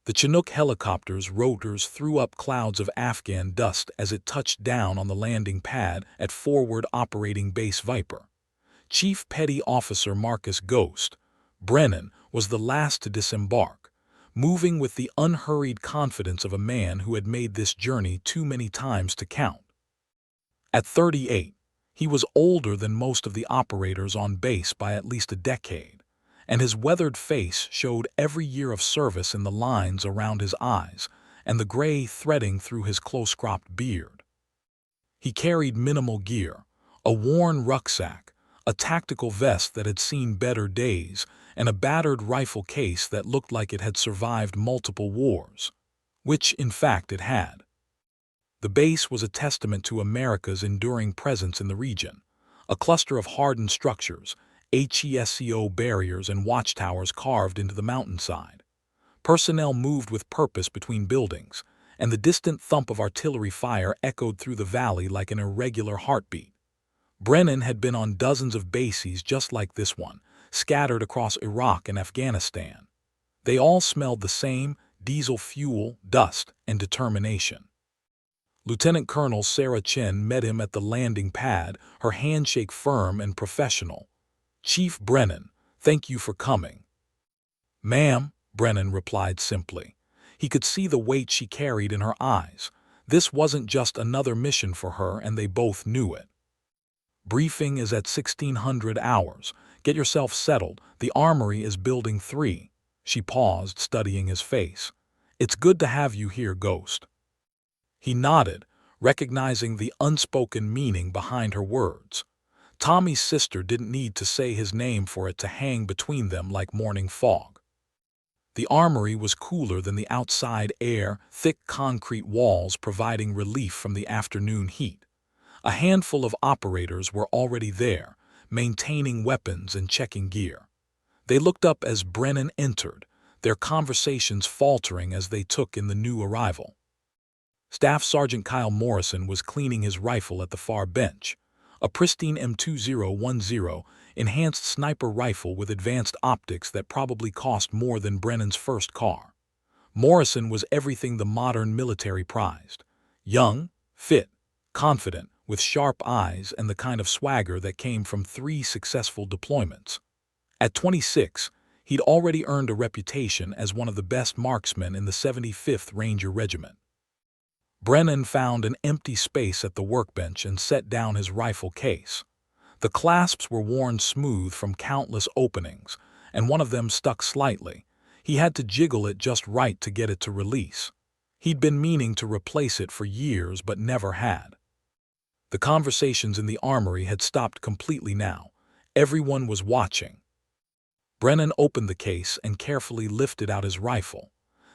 The Chinook helicopter's rotors threw up clouds of Afghan dust as it touched down on the landing pad at Forward Operating Base Viper. Chief Petty Officer Marcus Ghost Brennan was the last to disembark, moving with the unhurried confidence of a man who had made this journey too many times to count. At 38, he was older than most of the operators on base by at least a decade, and his weathered face showed every year of service in the lines around his eyes and the gray threading through his close-cropped beard. He carried minimal gear, a worn rucksack, a tactical vest that had seen better days, and a battered rifle case that looked like it had survived multiple wars, which, in fact, it had. The base was a testament to America's enduring presence in the region, a cluster of hardened structures, HESCO barriers and watchtowers carved into the mountainside. Personnel moved with purpose between buildings, and the distant thump of artillery fire echoed through the valley like an irregular heartbeat. Brennan had been on dozens of bases just like this one, scattered across Iraq and Afghanistan. They all smelled the same: diesel fuel, dust, and determination. Lieutenant Colonel Sarah Chen met him at the landing pad, her handshake firm and professional. "Chief Brennan, thank you for coming." "Ma'am," Brennan replied simply. He could see the weight she carried in her eyes. This wasn't just another mission for her, and they both knew it. "Briefing is at 1600 hours. Get yourself settled. The Armory is Building 3. She paused, studying his face. "It's good to have you here, Ghost." He nodded, recognizing the unspoken meaning behind her words. Tommy's sister didn't need to say his name for it to hang between them like morning fog. The Armory was cooler than the outside air, thick concrete walls providing relief from the afternoon heat. A handful of operators were already there, maintaining weapons and checking gear. They looked up as Brennan entered, their conversations faltering as they took in the new arrival. Staff Sergeant Kyle Morrison was cleaning his rifle at the far bench, a pristine M2010 enhanced sniper rifle with advanced optics that probably cost more than Brennan's first car. Morrison was everything the modern military prized: young, fit, confident, with sharp eyes and the kind of swagger that came from 3 successful deployments. At 26, he'd already earned a reputation as one of the best marksmen in the 75th Ranger Regiment. Brennan found an empty space at the workbench and set down his rifle case. The clasps were worn smooth from countless openings, and one of them stuck slightly. He had to jiggle it just right to get it to release. He'd been meaning to replace it for years but never had. The conversations in the Armory had stopped completely now. Everyone was watching. Brennan opened the case and carefully lifted out his rifle.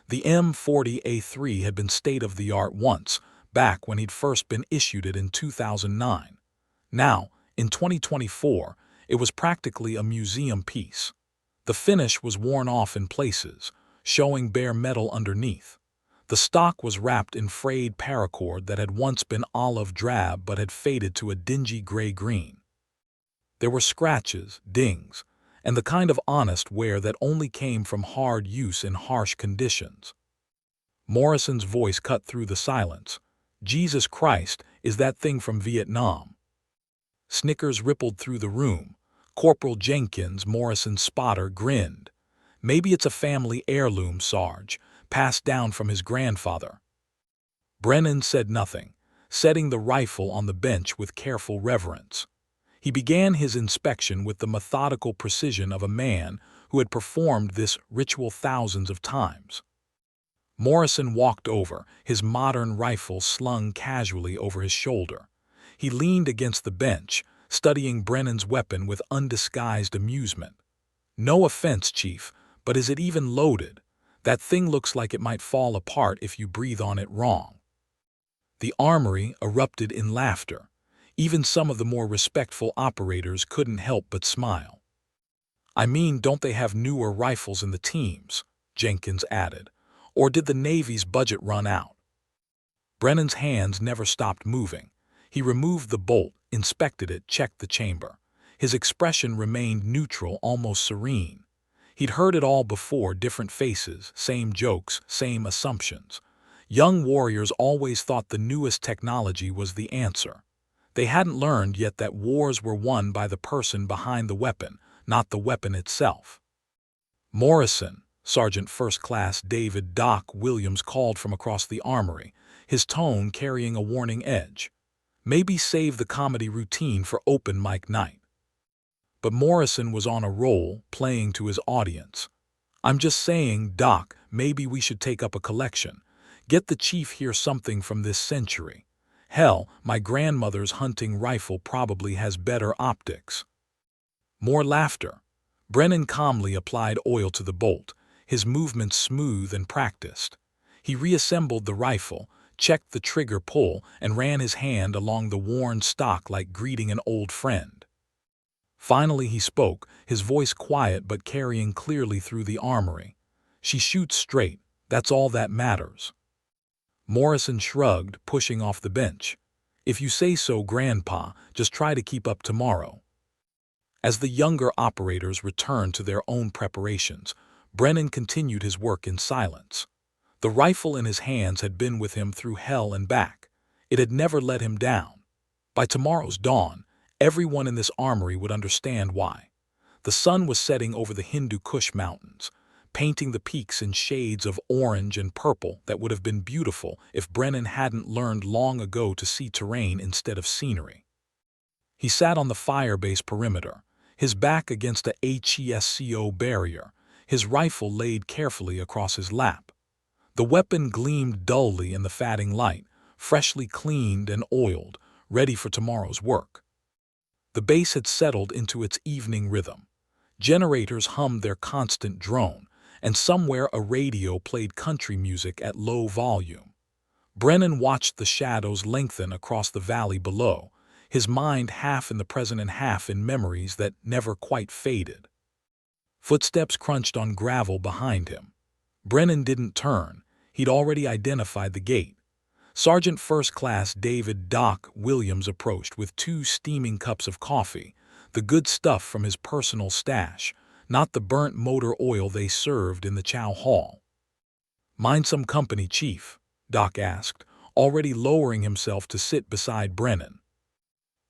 The M40A3 had been state-of-the-art once, back when he'd first been issued it in 2009. Now, in 2024, it was practically a museum piece. The finish was worn off in places, showing bare metal underneath. The stock was wrapped in frayed paracord that had once been olive drab but had faded to a dingy gray-green. There were scratches, dings, and the kind of honest wear that only came from hard use in harsh conditions. Morrison's voice cut through the silence. "Jesus Christ, is that thing from Vietnam?" Snickers rippled through the room. Corporal Jenkins, Morrison's spotter, grinned. "Maybe it's a family heirloom, Sarge, passed down from his grandfather." Brennan said nothing, setting the rifle on the bench with careful reverence. He began his inspection with the methodical precision of a man who had performed this ritual thousands of times. Morrison walked over, his modern rifle slung casually over his shoulder. He leaned against the bench, studying Brennan's weapon with undisguised amusement. "No offense, Chief, but is it even loaded? That thing looks like it might fall apart if you breathe on it wrong." The Armory erupted in laughter. Even some of the more respectful operators couldn't help but smile. "I mean, don't they have newer rifles in the teams?" Jenkins added. "Or did the Navy's budget run out?" Brennan's hands never stopped moving. He removed the bolt, inspected it, checked the chamber. His expression remained neutral, almost serene. He'd heard it all before, different faces, same jokes, same assumptions. Young warriors always thought the newest technology was the answer. They hadn't learned yet that wars were won by the person behind the weapon, not the weapon itself. "Morrison," Sergeant First Class David "Doc" Williams called from across the armory, his tone carrying a warning edge. Maybe save the comedy routine for open mic night. But Morrison was on a roll, playing to his audience. "I'm just saying, Doc, maybe we should take up a collection. Get the chief here something from this century. Hell, my grandmother's hunting rifle probably has better optics." More laughter. Brennan calmly applied oil to the bolt, his movements smooth and practiced. He reassembled the rifle, checked the trigger pull, and ran his hand along the worn stock like greeting an old friend. Finally he spoke, his voice quiet but carrying clearly through the armory. "She shoots straight, that's all that matters." Morrison shrugged, pushing off the bench. "If you say so, Grandpa, just try to keep up tomorrow." As the younger operators returned to their own preparations, Brennan continued his work in silence. The rifle in his hands had been with him through hell and back. It had never let him down. By tomorrow's dawn, everyone in this armory would understand why. The sun was setting over the Hindu Kush Mountains, painting the peaks in shades of orange and purple that would have been beautiful if Brennan hadn't learned long ago to see terrain instead of scenery. He sat on the firebase perimeter, his back against a HESCO barrier, his rifle laid carefully across his lap. The weapon gleamed dully in the fading light, freshly cleaned and oiled, ready for tomorrow's work. The base had settled into its evening rhythm. Generators hummed their constant drone, and somewhere a radio played country music at low volume. Brennan watched the shadows lengthen across the valley below, his mind half in the present and half in memories that never quite faded. Footsteps crunched on gravel behind him. Brennan didn't turn. He'd already identified the gate. Sergeant First Class David "Doc" Williams approached with 2 steaming cups of coffee, the good stuff from his personal stash, not the burnt motor oil they served in the chow hall. "Mind some company, Chief?" Doc asked, already lowering himself to sit beside Brennan.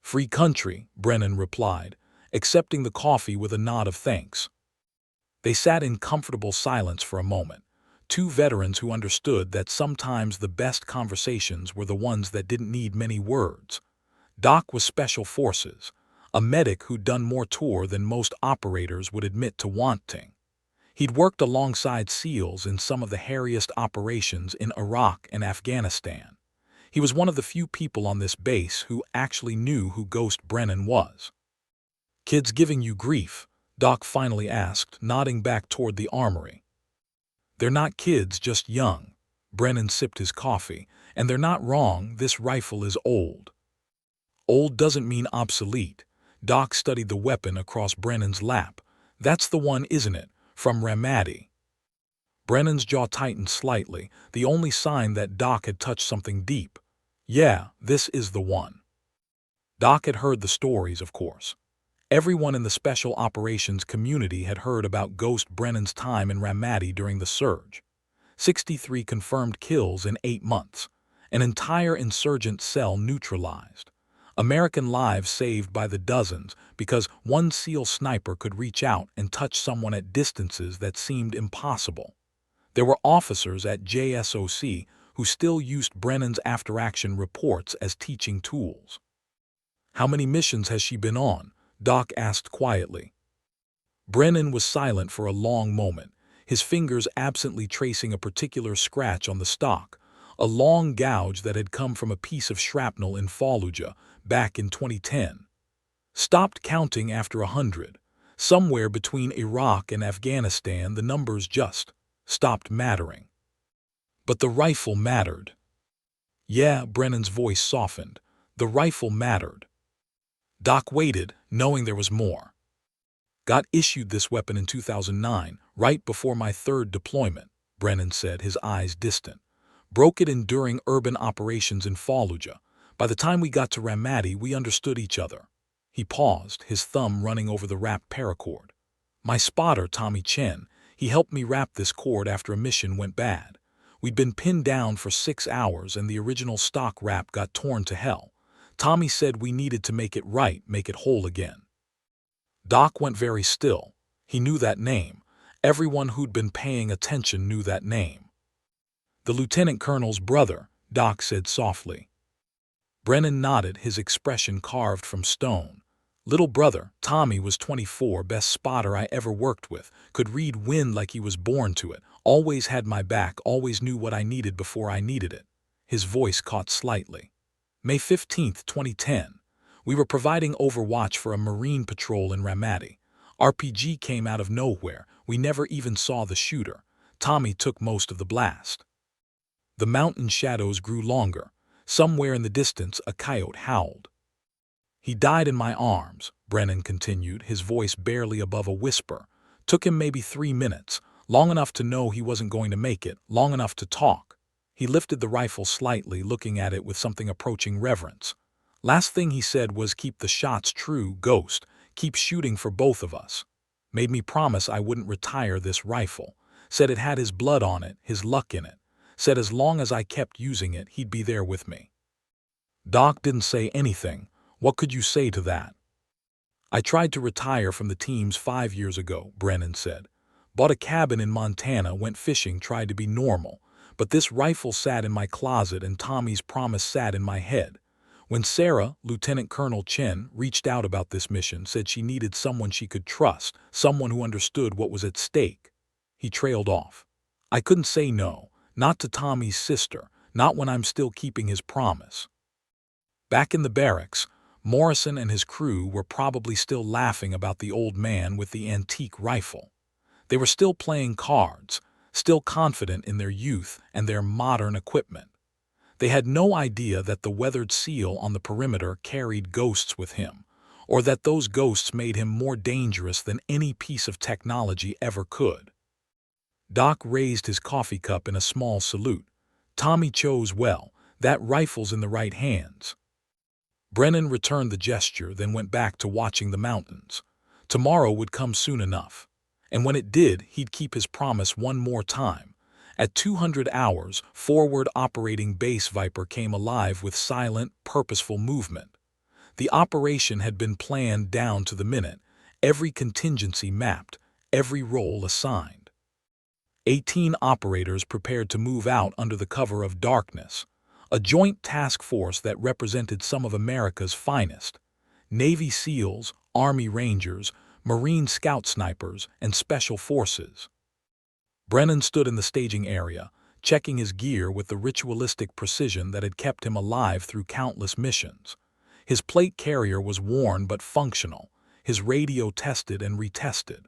"Free country," Brennan replied, accepting the coffee with a nod of thanks. They sat in comfortable silence for a moment, 2 veterans who understood that sometimes the best conversations were the ones that didn't need many words. Doc was Special Forces, a medic who'd done more tour than most operators would admit to wanting. He'd worked alongside SEALs in some of the hairiest operations in Iraq and Afghanistan. He was one of the few people on this base who actually knew who Ghost Brennan was. "Kids giving you grief?" Doc finally asked, nodding back toward the armory. "They're not kids, just young." Brennan sipped his coffee. "And they're not wrong, this rifle is old." "Old doesn't mean obsolete." Doc studied the weapon across Brennan's lap. "That's the one, isn't it? From Ramadi." Brennan's jaw tightened slightly, the only sign that Doc had touched something deep. "Yeah, this is the one." Doc had heard the stories, of course. Everyone in the Special Operations community had heard about Ghost Brennan's time in Ramadi during the surge. 63 confirmed kills in 8 months. An entire insurgent cell neutralized. American lives saved by the dozens because one SEAL sniper could reach out and touch someone at distances that seemed impossible. There were officers at JSOC who still used Brennan's after-action reports as teaching tools. "How many missions has she been on?" Doc asked quietly. Brennan was silent for a long moment, his fingers absently tracing a particular scratch on the stock, a long gouge that had come from a piece of shrapnel in Fallujah back in 2010. "Stopped counting after 100. Somewhere between Iraq and Afghanistan the numbers just stopped mattering." "But the rifle mattered." "Yeah," Brennan's voice softened. "The rifle mattered." Doc waited, knowing there was more. "Got issued this weapon in 2009, right before my 3rd deployment," Brennan said, his eyes distant. "Broke it in during urban operations in Fallujah. By the time we got to Ramadi, we understood each other." He paused, his thumb running over the wrapped paracord. My spotter, Tommy Chen, he helped me wrap this cord after a mission went bad. We'd been pinned down for 6 hours and the original stock wrap got torn to hell. Tommy said we needed to make it right, make it whole again. Doc went very still. He knew that name. Everyone who'd been paying attention knew that name. The lieutenant colonel's brother, Doc said softly. Brennan nodded, his expression carved from stone. Little brother, Tommy was 24, best spotter I ever worked with, could read wind like he was born to it, always had my back, always knew what I needed before I needed it. His voice caught slightly. May 15, 2010. We were providing overwatch for a Marine patrol in Ramadi. RPG came out of nowhere. We never even saw the shooter. Tommy took most of the blast. The mountain shadows grew longer. Somewhere in the distance, a coyote howled. He died in my arms, Brennan continued, his voice barely above a whisper. Took him maybe 3 minutes, long enough to know he wasn't going to make it, long enough to talk. He lifted the rifle slightly, looking at it with something approaching reverence. Last thing he said was, keep the shots true, Ghost. Keep shooting for both of us. Made me promise I wouldn't retire this rifle. Said it had his blood on it, his luck in it. Said as long as I kept using it, he'd be there with me. Doc didn't say anything. What could you say to that? I tried to retire from the teams 5 years ago, Brennan said. Bought a cabin in Montana, went fishing, tried to be normal. But this rifle sat in my closet and Tommy's promise sat in my head. When Sarah, Lieutenant Colonel Chen, reached out about this mission, said she needed someone she could trust, someone who understood what was at stake. He trailed off. I couldn't say no, not to Tommy's sister, not when I'm still keeping his promise. Back in the barracks, Morrison and his crew were probably still laughing about the old man with the antique rifle. They were still playing cards, still confident in their youth and their modern equipment. They had no idea that the weathered seal on the perimeter carried ghosts with him, or that those ghosts made him more dangerous than any piece of technology ever could. Doc raised his coffee cup in a small salute. Tommy chose well. That rifle's in the right hands. Brennan returned the gesture, then went back to watching the mountains. Tomorrow would come soon enough. And when it did, he'd keep his promise one more time. At 200 hours, forward operating base Viper came alive with silent, purposeful movement. The operation had been planned down to the minute, every contingency mapped, every role assigned. 18 operators prepared to move out under the cover of darkness, a joint task force that represented some of America's finest: Navy SEALs, Army Rangers, Marine Scout Snipers, and Special Forces. Brennan stood in the staging area, checking his gear with the ritualistic precision that had kept him alive through countless missions. His plate carrier was worn but functional, his radio tested and retested.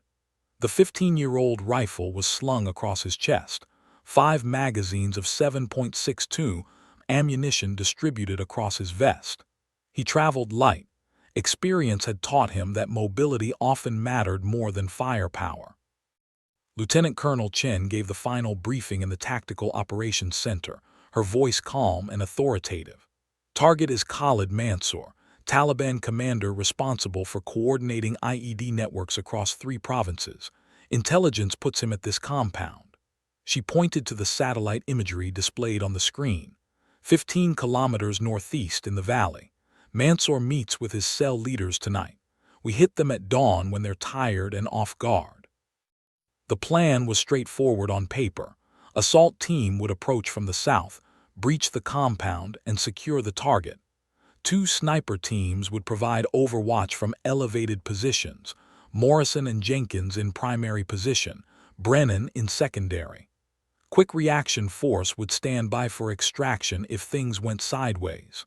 The 15-year-old rifle was slung across his chest, 5 magazines of 7.62 ammunition distributed across his vest. He traveled light. Experience had taught him that mobility often mattered more than firepower. Lieutenant Colonel Chen gave the final briefing in the Tactical Operations Center, her voice calm and authoritative. Target is Khalid Mansour, Taliban commander responsible for coordinating IED networks across 3 provinces. Intelligence puts him at this compound. She pointed to the satellite imagery displayed on the screen. 15 kilometers northeast in the valley. Mansour meets with his cell leaders tonight. We hit them at dawn when they're tired and off guard. The plan was straightforward on paper. Assault team would approach from the south, breach the compound, and secure the target. 2 sniper teams would provide overwatch from elevated positions, Morrison and Jenkins in primary position, Brennan in secondary. Quick reaction force would stand by for extraction if things went sideways.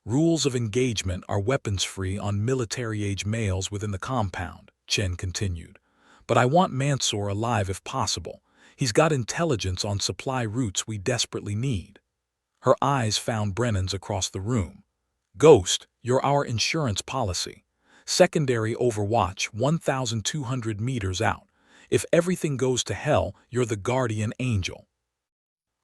Rules of engagement are weapons-free on military-age males within the compound, Chen continued. But I want Mansour alive if possible. He's got intelligence on supply routes we desperately need. Her eyes found Brennan's across the room. Ghost, you're our insurance policy. Secondary overwatch 1,200 meters out. If everything goes to hell, you're the guardian angel.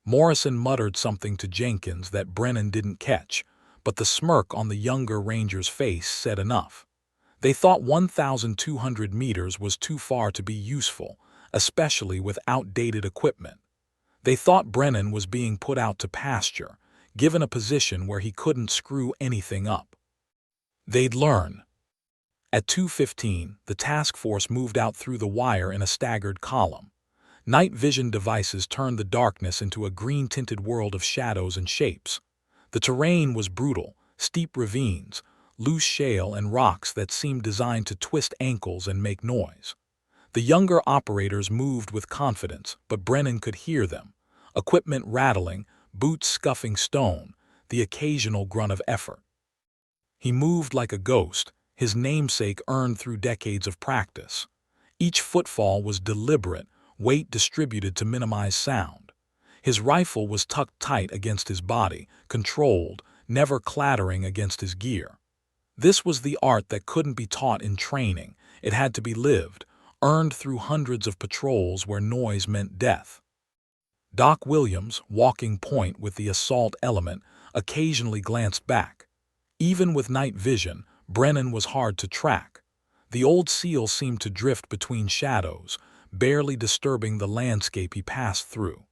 Morrison muttered something to Jenkins that Brennan didn't catch, but the smirk on the younger ranger's face said enough. They thought 1,200 meters was too far to be useful, especially with outdated equipment. They thought Brennan was being put out to pasture, given a position where he couldn't screw anything up. They'd learn. At 2:15, the task force moved out through the wire in a staggered column. Night vision devices turned the darkness into a green-tinted world of shadows and shapes. The terrain was brutal, steep ravines, loose shale and rocks that seemed designed to twist ankles and make noise. The younger operators moved with confidence, but Brennan could hear them. Equipment rattling, boots scuffing stone, the occasional grunt of effort. He moved like a ghost, his namesake earned through decades of practice. Each footfall was deliberate, weight distributed to minimize sound. His rifle was tucked tight against his body, controlled, never clattering against his gear. This was the art that couldn't be taught in training. It had to be lived, earned through hundreds of patrols where noise meant death. Doc Williams, walking point with the assault element, occasionally glanced back. Even with night vision, Brennan was hard to track. The old SEAL seemed to drift between shadows, barely disturbing the landscape he passed through.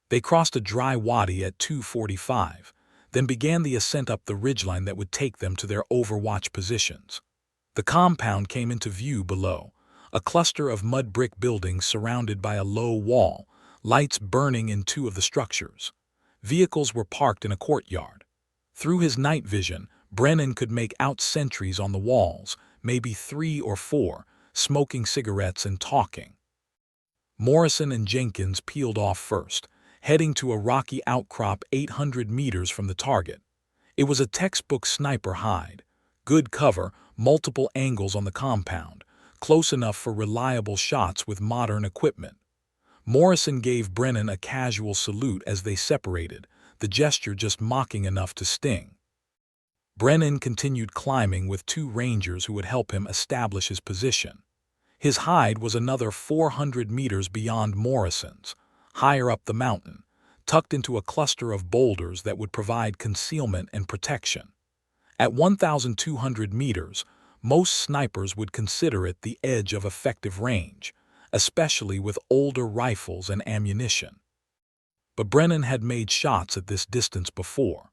They crossed a dry wadi at 2:45, then began the ascent up the ridgeline that would take them to their overwatch positions. The compound came into view below, a cluster of mud brick buildings surrounded by a low wall, lights burning in two of the structures. Vehicles were parked in a courtyard. Through his night vision, Brennan could make out sentries on the walls, maybe 3 or 4, smoking cigarettes and talking. Morrison and Jenkins peeled off first, heading to a rocky outcrop 800 meters from the target. It was a textbook sniper hide. Good cover, multiple angles on the compound, close enough for reliable shots with modern equipment. Morrison gave Brennan a casual salute as they separated, the gesture just mocking enough to sting. Brennan continued climbing with 2 rangers who would help him establish his position. His hide was another 400 meters beyond Morrison's, higher up the mountain, tucked into a cluster of boulders that would provide concealment and protection. At 1,200 meters, most snipers would consider it the edge of effective range, especially with older rifles and ammunition. But Brennan had made shots at this distance before.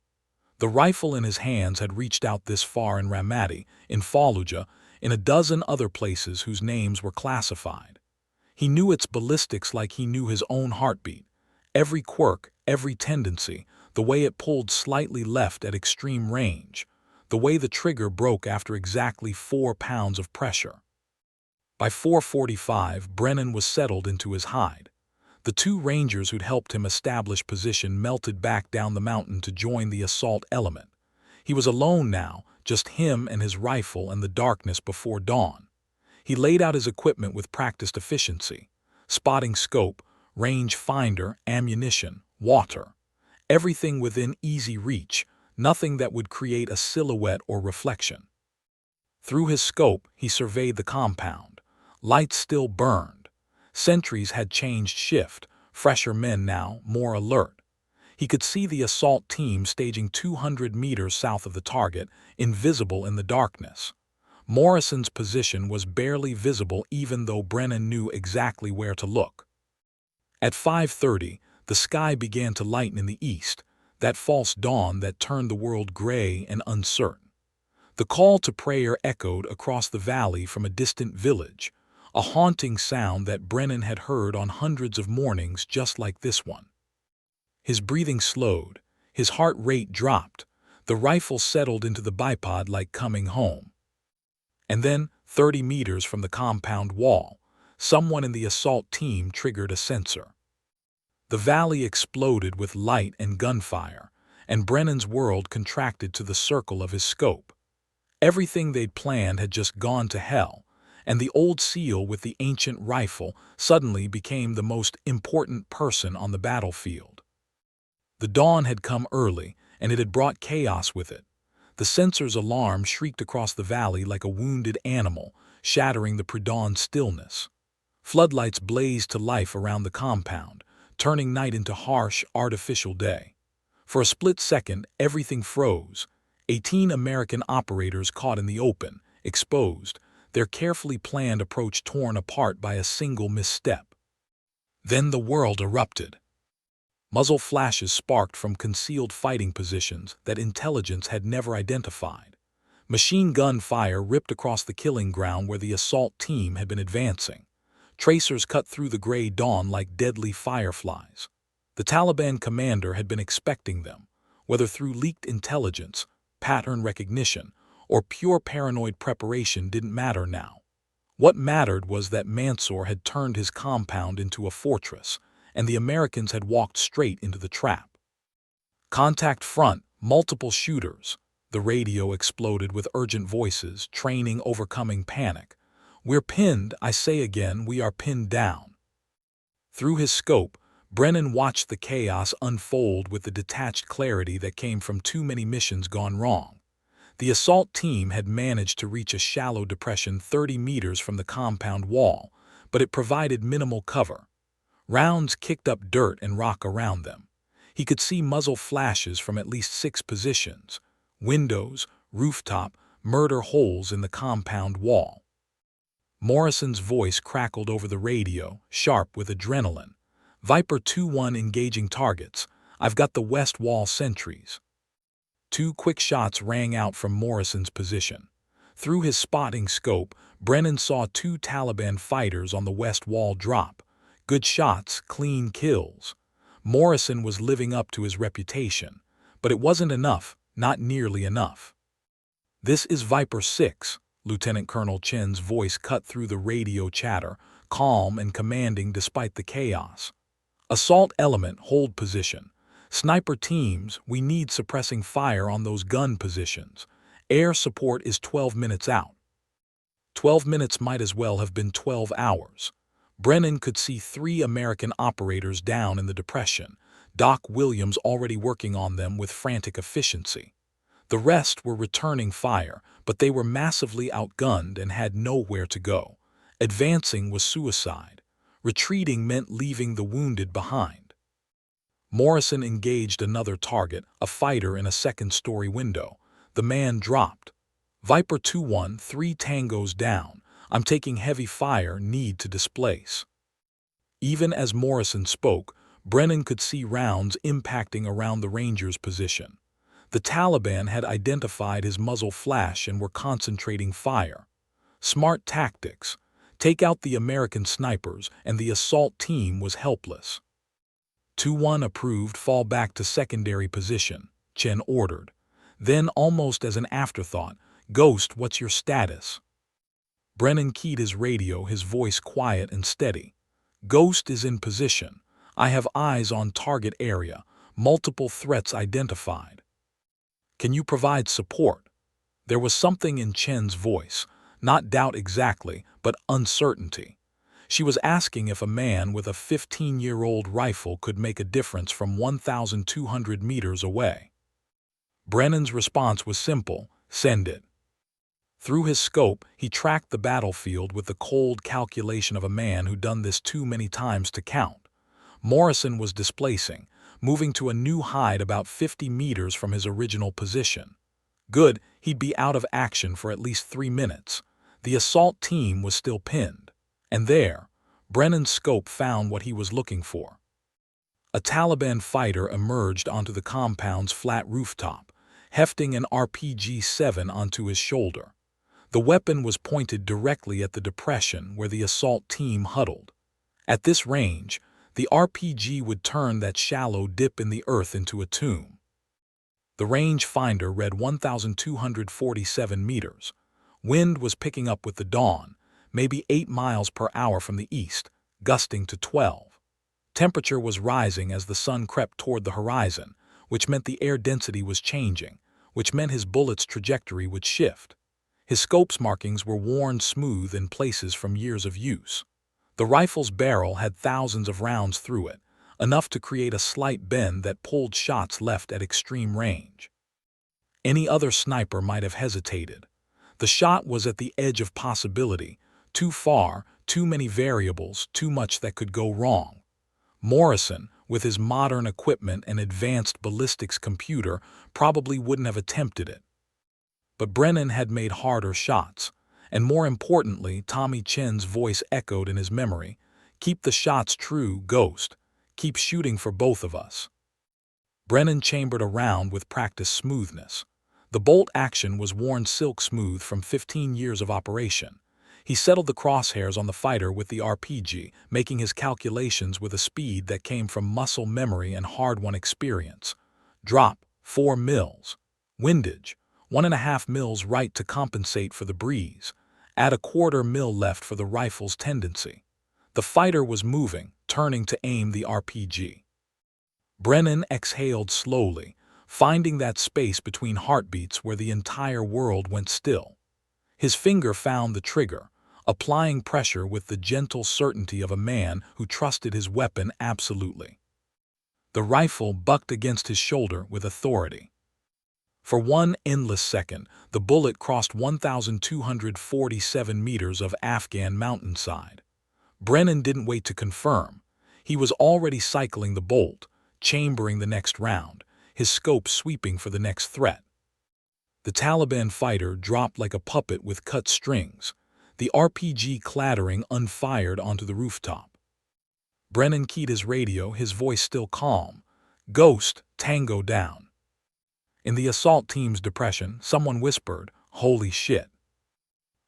The rifle in his hands had reached out this far in Ramadi, in Fallujah, in a dozen other places whose names were classified. He knew its ballistics like he knew his own heartbeat. Every quirk, every tendency, the way it pulled slightly left at extreme range, the way the trigger broke after exactly 4 pounds of pressure. By 4:45, Brennan was settled into his hide. The 2 rangers who'd helped him establish position melted back down the mountain to join the assault element. He was alone now, just him and his rifle and the darkness before dawn. He laid out his equipment with practiced efficiency. Spotting scope, range finder, ammunition, water. Everything within easy reach, nothing that would create a silhouette or reflection. Through his scope, he surveyed the compound. Lights still burned. Sentries had changed shift, fresher men now, more alert. He could see the assault team staging 200 meters south of the target, invisible in the darkness. Morrison's position was barely visible even though Brennan knew exactly where to look. At 5:30, the sky began to lighten in the east, that false dawn that turned the world gray and uncertain. The call to prayer echoed across the valley from a distant village, a haunting sound that Brennan had heard on hundreds of mornings just like this one. His breathing slowed, his heart rate dropped, the rifle settled into the bipod like coming home. And then, 30 meters from the compound wall, someone in the assault team triggered a sensor. The valley exploded with light and gunfire, and Brennan's world contracted to the circle of his scope. Everything they'd planned had just gone to hell, and the old SEAL with the ancient rifle suddenly became the most important person on the battlefield. The dawn had come early, and it had brought chaos with it. The sensor's alarm shrieked across the valley like a wounded animal, shattering the pre-dawn stillness. Floodlights blazed to life around the compound, turning night into harsh, artificial day. For a split second, everything froze. 18 American operators caught in the open, exposed, their carefully planned approach torn apart by a single misstep. Then the world erupted. Muzzle flashes sparked from concealed fighting positions that intelligence had never identified. Machine gun fire ripped across the killing ground where the assault team had been advancing. Tracers cut through the gray dawn like deadly fireflies. The Taliban commander had been expecting them, whether through leaked intelligence, pattern recognition, or pure paranoid preparation didn't matter now. What mattered was that Mansour had turned his compound into a fortress, and the Americans had walked straight into the trap. Contact front, multiple shooters. The radio exploded with urgent voices, training overcoming panic. We're pinned, I say again, we are pinned down. Through his scope, Brennan watched the chaos unfold with the detached clarity that came from too many missions gone wrong. The assault team had managed to reach a shallow depression 30 meters from the compound wall, but it provided minimal cover. Rounds kicked up dirt and rock around them. He could see muzzle flashes from at least 6 positions: windows, rooftop, murder holes in the compound wall. Morrison's voice crackled over the radio, sharp with adrenaline. Viper 2-1 engaging targets. I've got the west wall sentries. 2 quick shots rang out from Morrison's position. Through his spotting scope, Brennan saw 2 Taliban fighters on the west wall drop. Good shots, clean kills. Morrison was living up to his reputation, but it wasn't enough, not nearly enough. This is Viper 6, Lieutenant Colonel Chen's voice cut through the radio chatter, calm and commanding despite the chaos. Assault element, hold position. Sniper teams, we need suppressing fire on those gun positions. Air support is 12 minutes out. 12 minutes might as well have been 12 hours. Brennan could see 3 American operators down in the depression, Doc Williams already working on them with frantic efficiency. The rest were returning fire, but they were massively outgunned and had nowhere to go. Advancing was suicide. Retreating meant leaving the wounded behind. Morrison engaged another target, a fighter in a second-story window. The man dropped. Viper 2-1, 3 tangos down. I'm taking heavy fire, need to displace. Even as Morrison spoke, Brennan could see rounds impacting around the Rangers' position. The Taliban had identified his muzzle flash and were concentrating fire. Smart tactics. Take out the American snipers, and the assault team was helpless. 2-1 approved, fall back to secondary position, Chen ordered. Then, almost as an afterthought, Ghost, what's your status? Brennan keyed his radio, his voice quiet and steady. Ghost is in position. I have eyes on target area, multiple threats identified. Can you provide support? There was something in Chen's voice, not doubt exactly, but uncertainty. She was asking if a man with a 15-year-old rifle could make a difference from 1,200 meters away. Brennan's response was simple: send it. Through his scope, he tracked the battlefield with the cold calculation of a man who'd done this too many times to count. Morrison was displacing, moving to a new height about 50 meters from his original position. Good, he'd be out of action for at least 3 minutes. The assault team was still pinned. And there, Brennan's scope found what he was looking for. A Taliban fighter emerged onto the compound's flat rooftop, hefting an RPG-7 onto his shoulder. The weapon was pointed directly at the depression where the assault team huddled. At this range, the RPG would turn that shallow dip in the earth into a tomb. The rangefinder read 1,247 meters. Wind was picking up with the dawn, maybe 8 miles per hour from the east, gusting to 12. Temperature was rising as the sun crept toward the horizon, which meant the air density was changing, which meant his bullet's trajectory would shift. His scope's markings were worn smooth in places from years of use. The rifle's barrel had thousands of rounds through it, enough to create a slight bend that pulled shots left at extreme range. Any other sniper might have hesitated. The shot was at the edge of possibility, too far, too many variables, too much that could go wrong. Morrison, with his modern equipment and advanced ballistics computer, probably wouldn't have attempted it. But Brennan had made harder shots, and more importantly, Tommy Chen's voice echoed in his memory. "Keep the shots true, Ghost. Keep shooting for both of us." Brennan chambered a round with practiced smoothness. The bolt action was worn silk smooth from 15 years of operation. He settled the crosshairs on the fighter with the RPG, making his calculations with a speed that came from muscle memory and hard-won experience. Drop, 4 mils. Windage, 1.5 mils right to compensate for the breeze. Add a 1/4 mil left for the rifle's tendency. The fighter was moving, turning to aim the RPG. Brennan exhaled slowly, finding that space between heartbeats where the entire world went still. His finger found the trigger, applying pressure with the gentle certainty of a man who trusted his weapon absolutely. The rifle bucked against his shoulder with authority. For one endless second, the bullet crossed 1,247 meters of Afghan mountainside. Brennan didn't wait to confirm. He was already cycling the bolt, chambering the next round, his scope sweeping for the next threat. The Taliban fighter dropped like a puppet with cut strings, the RPG clattering unfired onto the rooftop. Brennan keyed his radio, his voice still calm. "Ghost, Tango down." In the assault team's depression, someone whispered, "Holy shit."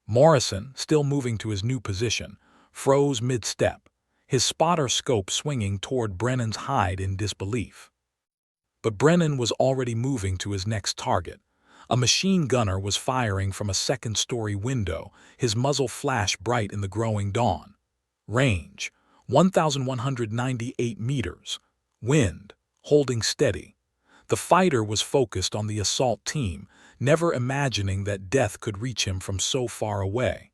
Morrison, still moving to his new position, froze mid-step, his spotter scope swinging toward Brennan's hide in disbelief. But Brennan was already moving to his next target. A machine gunner was firing from a second-story window, his muzzle flash bright in the growing dawn. Range, 1,198 meters. Wind, holding steady. The fighter was focused on the assault team, never imagining that death could reach him from so far away.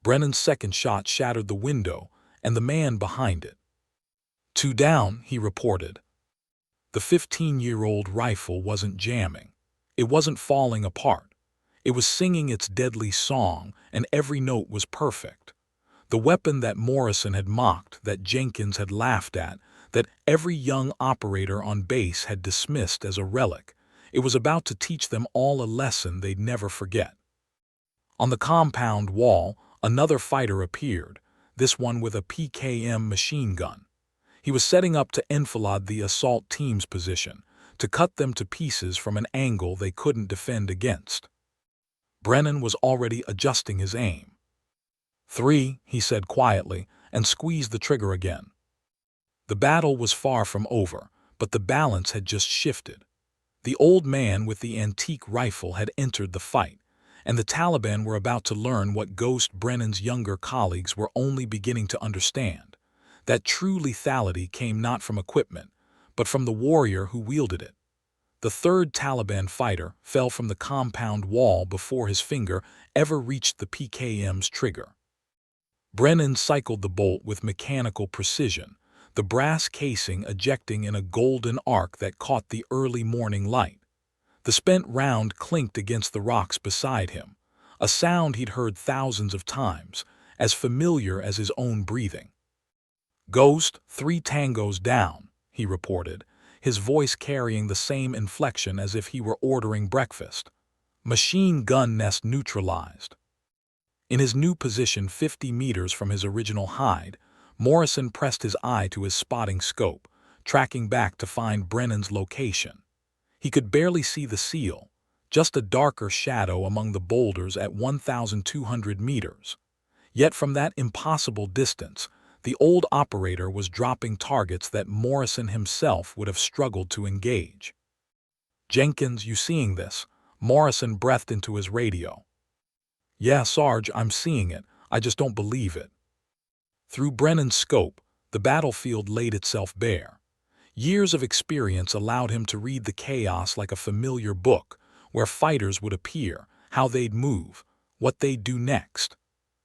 Brennan's second shot shattered the window and the man behind it. "Two down," he reported. The 15-year-old rifle wasn't jamming. It wasn't falling apart. It was singing its deadly song, and every note was perfect. The weapon that Morrison had mocked, that Jenkins had laughed at, that every young operator on base had dismissed as a relic, it was about to teach them all a lesson they'd never forget. On the compound wall, another fighter appeared, this one with a PKM machine gun. He was setting up to enfilade the assault team's position, to cut them to pieces from an angle they couldn't defend against. Brennan was already adjusting his aim. "3," he said quietly, and squeezed the trigger again. The battle was far from over, but the balance had just shifted. The old man with the antique rifle had entered the fight, and the Taliban were about to learn what Ghost Brennan's younger colleagues were only beginning to understand, that true lethality came not from equipment, but from the warrior who wielded it. The third Taliban fighter fell from the compound wall before his finger ever reached the PKM's trigger. Brennan cycled the bolt with mechanical precision, the brass casing ejecting in a golden arc that caught the early morning light. The spent round clinked against the rocks beside him, a sound he'd heard thousands of times, as familiar as his own breathing. "Ghost, 3 tangos down," he reported, his voice carrying the same inflection as if he were ordering breakfast. "Machine gun nest neutralized." In his new position 50 meters from his original hide, Morrison pressed his eye to his spotting scope, tracking back to find Brennan's location. He could barely see the seal, just a darker shadow among the boulders at 1,200 meters. Yet from that impossible distance, the old operator was dropping targets that Morrison himself would have struggled to engage. "Jenkins, you seeing this?" Morrison breathed into his radio. "Yeah, Sarge, I'm seeing it. I just don't believe it." Through Brennan's scope, the battlefield laid itself bare. Years of experience allowed him to read the chaos like a familiar book, where fighters would appear, how they'd move, what they'd do next.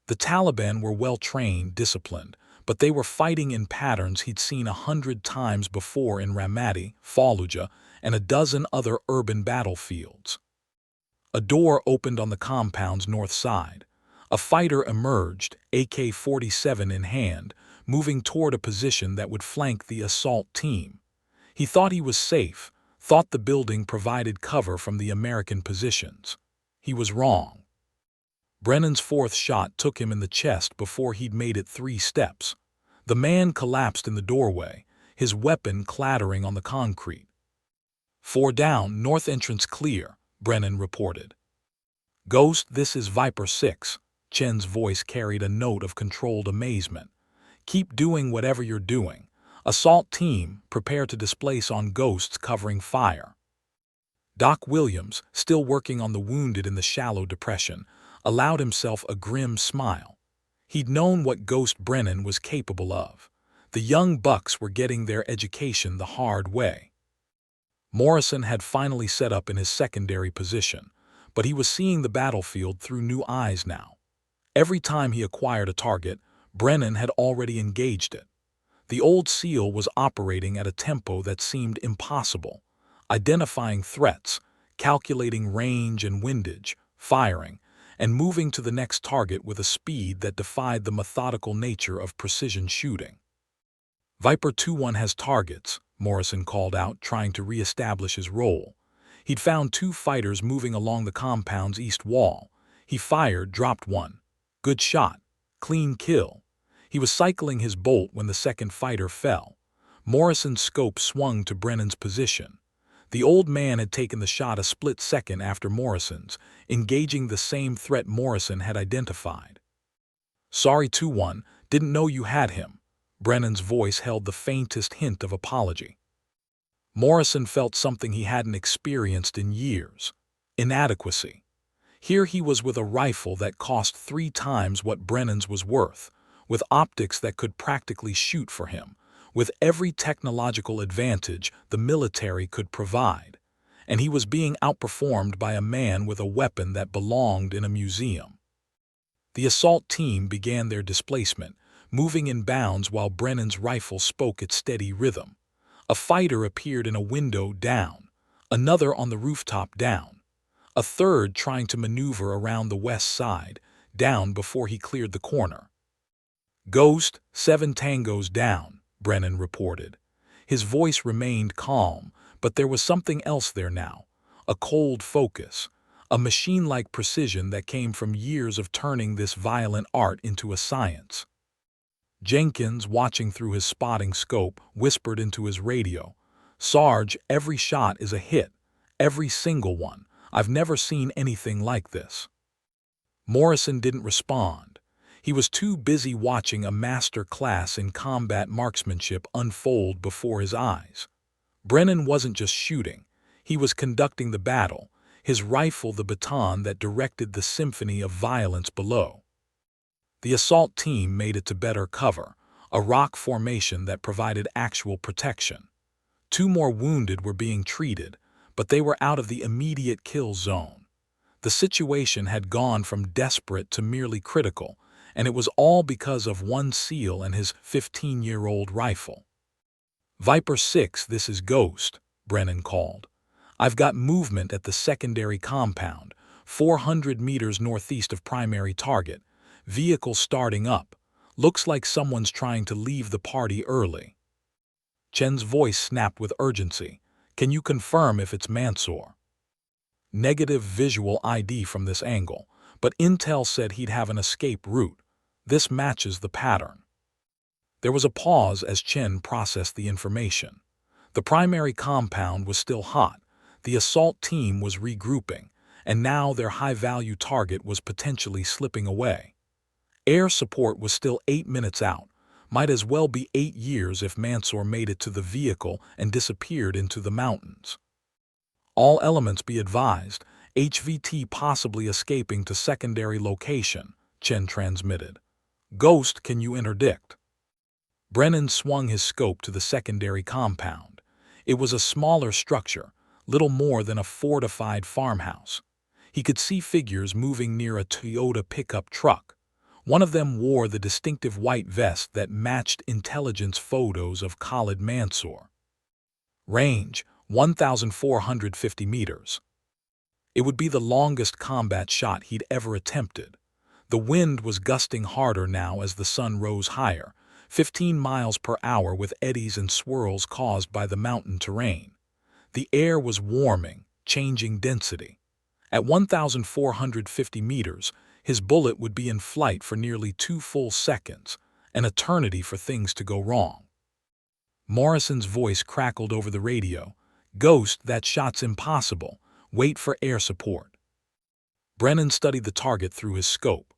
The Taliban were well-trained, disciplined, but they were fighting in patterns he'd seen 100 times before in Ramadi, Fallujah, and a dozen other urban battlefields. A door opened on the compound's north side. A fighter emerged, AK-47 in hand, moving toward a position that would flank the assault team. He thought he was safe, thought the building provided cover from the American positions. He was wrong. Brennan's fourth shot took him in the chest before he'd made it 3 steps. The man collapsed in the doorway, his weapon clattering on the concrete. 4 down, north entrance clear, Brennan reported. Ghost, this is Viper 6. Chen's voice carried a note of controlled amazement. Keep doing whatever you're doing. Assault team, prepare to displace on Ghosts covering fire. Doc Williams, still working on the wounded in the shallow depression, allowed himself a grim smile. He'd known what Ghost Brennan was capable of. The young bucks were getting their education the hard way. Morrison had finally set up in his secondary position, but he was seeing the battlefield through new eyes now. Every time he acquired a target, Brennan had already engaged it. The old SEAL was operating at a tempo that seemed impossible, identifying threats, calculating range and windage, firing, and moving to the next target with a speed that defied the methodical nature of precision shooting. Viper 2-1 has targets, Morrison called out, trying to re-establish his role. He'd found 2 fighters moving along the compound's east wall. He fired, dropped one. Good shot. Clean kill. He was cycling his bolt when the second fighter fell. Morrison's scope swung to Brennan's position. The old man had taken the shot a split second after Morrison's, engaging the same threat Morrison had identified. Sorry 2-1, didn't know you had him. Brennan's voice held the faintest hint of apology. Morrison felt something he hadn't experienced in years: inadequacy. Here he was with a rifle that cost 3 times what Brennan's was worth, with optics that could practically shoot for him, with every technological advantage the military could provide, and he was being outperformed by a man with a weapon that belonged in a museum. The assault team began their displacement, moving in bounds while Brennan's rifle spoke its steady rhythm. A fighter appeared in a window down, another on the rooftop down, a third trying to maneuver around the west side, down before he cleared the corner. Ghost, 7 tangos down, Brennan reported. His voice remained calm, but there was something else there now, a cold focus, a machine-like precision that came from years of turning this violent art into a science. Jenkins, watching through his spotting scope, whispered into his radio, "Sarge, every shot is a hit, every single one. I've never seen anything like this." Morrison didn't respond. He was too busy watching a master class in combat marksmanship unfold before his eyes. Brennan wasn't just shooting, he was conducting the battle, his rifle the baton that directed the symphony of violence below. The assault team made it to better cover, a rock formation that provided actual protection. 2 more wounded were being treated, but they were out of the immediate kill zone. The situation had gone from desperate to merely critical, and it was all because of one SEAL and his 15-year-old rifle. Viper 6, this is Ghost, Brennan called. I've got movement at the secondary compound, 400 meters northeast of primary target. Vehicle starting up. Looks like someone's trying to leave the party early. Chen's voice snapped with urgency. Can you confirm if it's Mansour? Negative visual ID from this angle, but intel said he'd have an escape route. This matches the pattern. There was a pause as Chen processed the information. The primary compound was still hot, the assault team was regrouping, and now their high-value target was potentially slipping away. Air support was still 8 minutes out, might as well be 8 years if Mansour made it to the vehicle and disappeared into the mountains. All elements be advised, HVT possibly escaping to secondary location, Chen transmitted. Ghost, can you interdict? Brennan swung his scope to the secondary compound. It was a smaller structure, little more than a fortified farmhouse. He could see figures moving near a Toyota pickup truck. One of them wore the distinctive white vest that matched intelligence photos of Khalid Mansour. Range, 1,450 meters. It would be the longest combat shot he'd ever attempted. The wind was gusting harder now as the sun rose higher, 15 miles per hour with eddies and swirls caused by the mountain terrain. The air was warming, changing density. At 1,450 meters, his bullet would be in flight for nearly 2 full seconds, an eternity for things to go wrong. Morrison's voice crackled over the radio. "Ghost, that shot's impossible. Wait for air support." Brennan studied the target through his scope.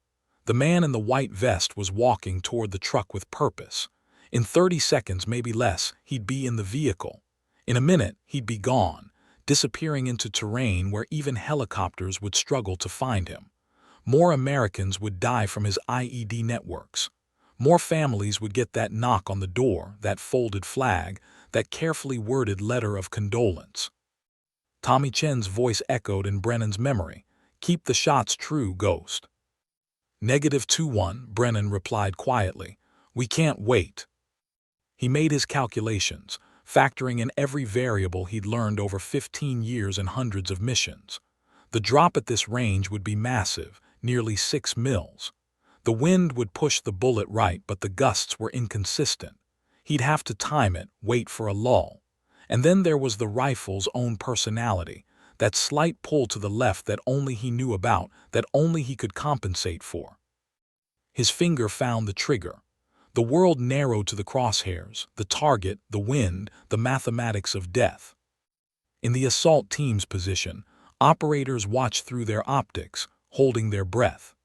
The man in the white vest was walking toward the truck with purpose. In 30 seconds, maybe less, he'd be in the vehicle. In a minute, he'd be gone, disappearing into terrain where even helicopters would struggle to find him. More Americans would die from his IED networks. More families would get that knock on the door, that folded flag, that carefully worded letter of condolence. Tommy Chen's voice echoed in Brennan's memory. "Keep the shots true, Ghost." -21, Brennan replied quietly. "We can't wait." He made his calculations, factoring in every variable he'd learned over 15 years and hundreds of missions. The drop at this range would be massive, nearly 6 mils. The wind would push the bullet right, but the gusts were inconsistent. He'd have to time it, wait for a lull. And then there was the rifle's own personality, that slight pull to the left that only he knew about, that only he could compensate for. His finger found the trigger. The world narrowed to the crosshairs, the target, the wind, the mathematics of death. In the assault team's position, operators watched through their optics, holding their breath.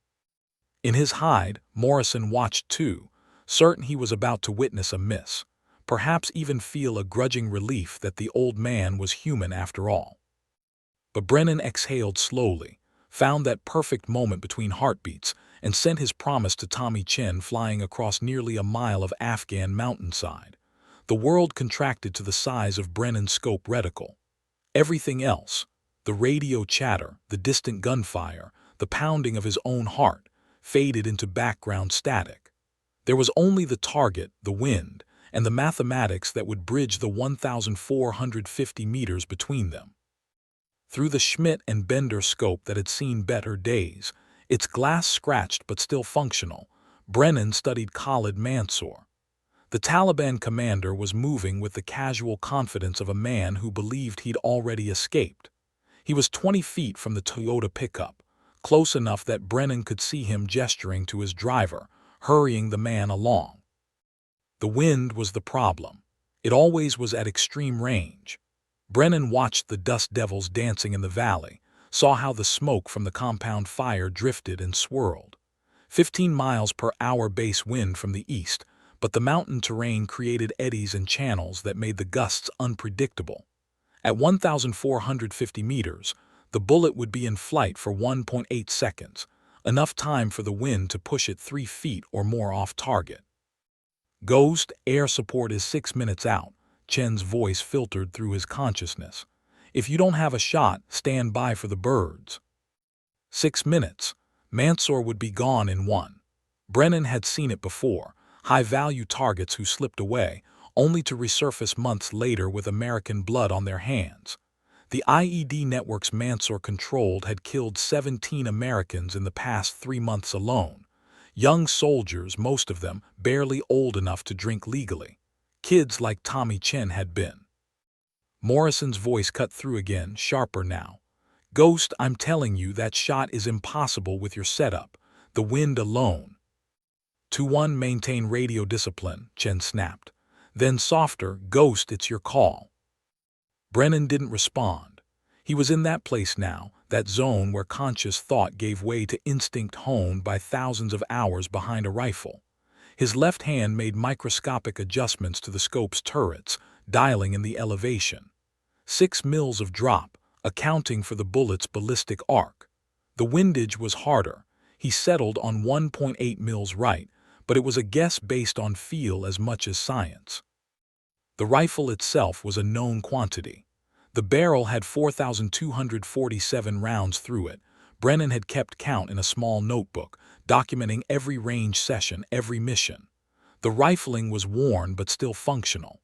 In his hide, Morrison watched too, certain he was about to witness a miss, perhaps even feel a grudging relief that the old man was human after all. But Brennan exhaled slowly, found that perfect moment between heartbeats, and sent his promise to Tommy Chen flying across nearly a mile of Afghan mountainside. The world contracted to the size of Brennan's scope reticle. Everything else, the radio chatter, the distant gunfire, the pounding of his own heart, faded into background static. There was only the target, the wind, and the mathematics that would bridge the 1,450 meters between them. Through the Schmidt and Bender scope that had seen better days, its glass scratched but still functional, Brennan studied Khalid Mansour. The Taliban commander was moving with the casual confidence of a man who believed he'd already escaped. He was 20 feet from the Toyota pickup, close enough that Brennan could see him gesturing to his driver, hurrying the man along. The wind was the problem. It always was at extreme range. Brennan watched the dust devils dancing in the valley, saw how the smoke from the compound fire drifted and swirled. 15 miles per hour base wind from the east, but the mountain terrain created eddies and channels that made the gusts unpredictable. At 1,450 meters, the bullet would be in flight for 1.8 seconds, enough time for the wind to push it 3 feet or more off target. "Ghost, air support is 6 minutes out," Chen's voice filtered through his consciousness. "If you don't have a shot, stand by for the birds." 6 minutes. Mansour would be gone in 1. Brennan had seen it before, high-value targets who slipped away, only to resurface months later with American blood on their hands. The IED networks Mansour controlled had killed 17 Americans in the past 3 months alone. Young soldiers, most of them barely old enough to drink legally. Kids like Tommy Chen had been. Morrison's voice cut through again, sharper now. "Ghost, I'm telling you that shot is impossible with your setup. The wind alone." 2-1, maintain radio discipline, Chen snapped. Then softer, "Ghost, it's your call." Brennan didn't respond. He was in that place now, that zone where conscious thought gave way to instinct honed by thousands of hours behind a rifle. His left hand made microscopic adjustments to the scope's turrets, dialing in the elevation. 6 mils of drop, accounting for the bullet's ballistic arc. The windage was harder. He settled on 1.8 mils right, but it was a guess based on feel as much as science. The rifle itself was a known quantity. The barrel had 4,247 rounds through it. Brennan had kept count in a small notebook, documenting every range session, every mission. The rifling was worn but still functional.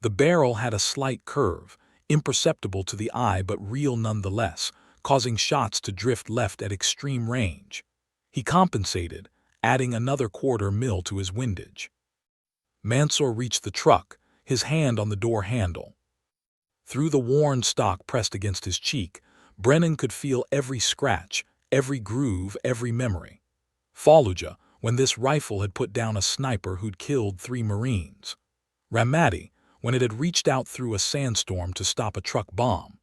The barrel had a slight curve, imperceptible to the eye but real nonetheless, causing shots to drift left at extreme range. He compensated, adding another 1/4 mil to his windage. Mansour reached the truck, his hand on the door handle. Through the worn stock pressed against his cheek, Brennan could feel every scratch, every groove, every memory. Fallujah, when this rifle had put down a sniper who'd killed 3 Marines. Ramadi, when it had reached out through a sandstorm to stop a truck bomb.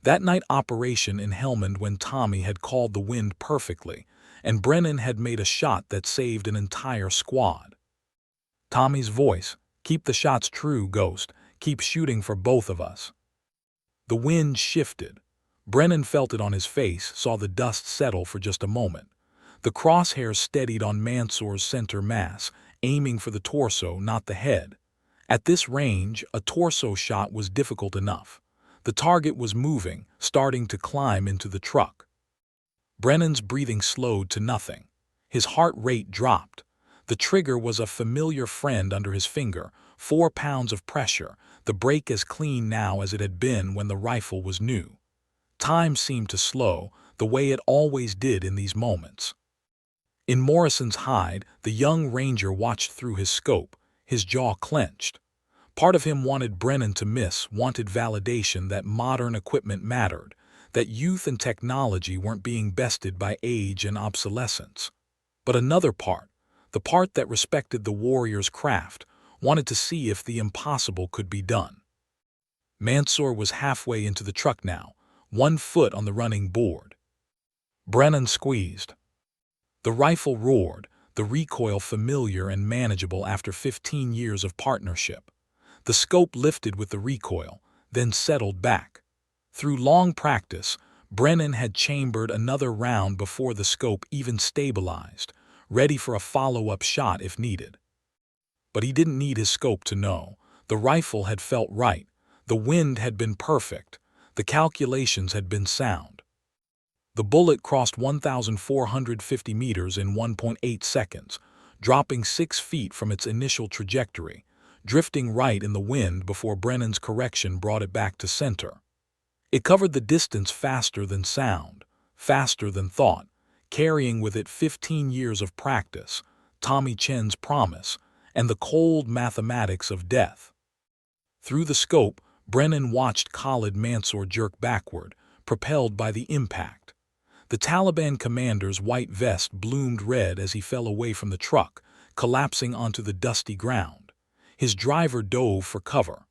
That night operation in Helmand when Tommy had called the wind perfectly, and Brennan had made a shot that saved an entire squad. Tommy's voice, "Keep the shots true, Ghost. Keep shooting for both of us." The wind shifted. Brennan felt it on his face, saw the dust settle for just a moment. The crosshairs steadied on Mansour's center mass, aiming for the torso, not the head. At this range, a torso shot was difficult enough. The target was moving, starting to climb into the truck. Brennan's breathing slowed to nothing. His heart rate dropped. The trigger was a familiar friend under his finger, 4 pounds of pressure, the break as clean now as it had been when the rifle was new. Time seemed to slow, the way it always did in these moments. In Morrison's hide, the young ranger watched through his scope, his jaw clenched. Part of him wanted Brennan to miss, wanted validation that modern equipment mattered, that youth and technology weren't being bested by age and obsolescence. But another part, the part that respected the warrior's craft, wanted to see if the impossible could be done. Mansour was halfway into the truck now, 1 foot on the running board. Brennan squeezed. The rifle roared, the recoil familiar and manageable after 15 years of partnership. The scope lifted with the recoil, then settled back. Through long practice, Brennan had chambered another round before the scope even stabilized, ready for a follow-up shot if needed. But he didn't need his scope to know. The rifle had felt right. The wind had been perfect. The calculations had been sound. The bullet crossed 1,450 meters in 1.8 seconds, dropping 6 feet from its initial trajectory, drifting right in the wind before Brennan's correction brought it back to center. It covered the distance faster than sound, faster than thought, carrying with it 15 years of practice, Tommy Chen's promise, and the cold mathematics of death. Through the scope, Brennan watched Khalid Mansour jerk backward, propelled by the impact. The Taliban commander's white vest bloomed red as he fell away from the truck, collapsing onto the dusty ground. His driver dove for cover.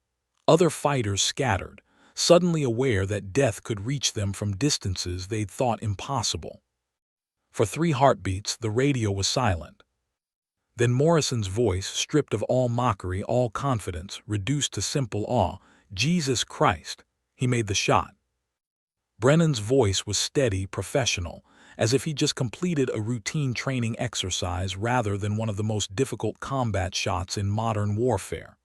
Other fighters scattered, suddenly aware that death could reach them from distances they'd thought impossible. For 3 heartbeats, the radio was silent. Then Morrison's voice, stripped of all mockery, all confidence, reduced to simple awe, "Jesus Christ!" He made the shot. Brennan's voice was steady, professional, as if he just completed a routine training exercise rather than one of the most difficult combat shots in modern warfare.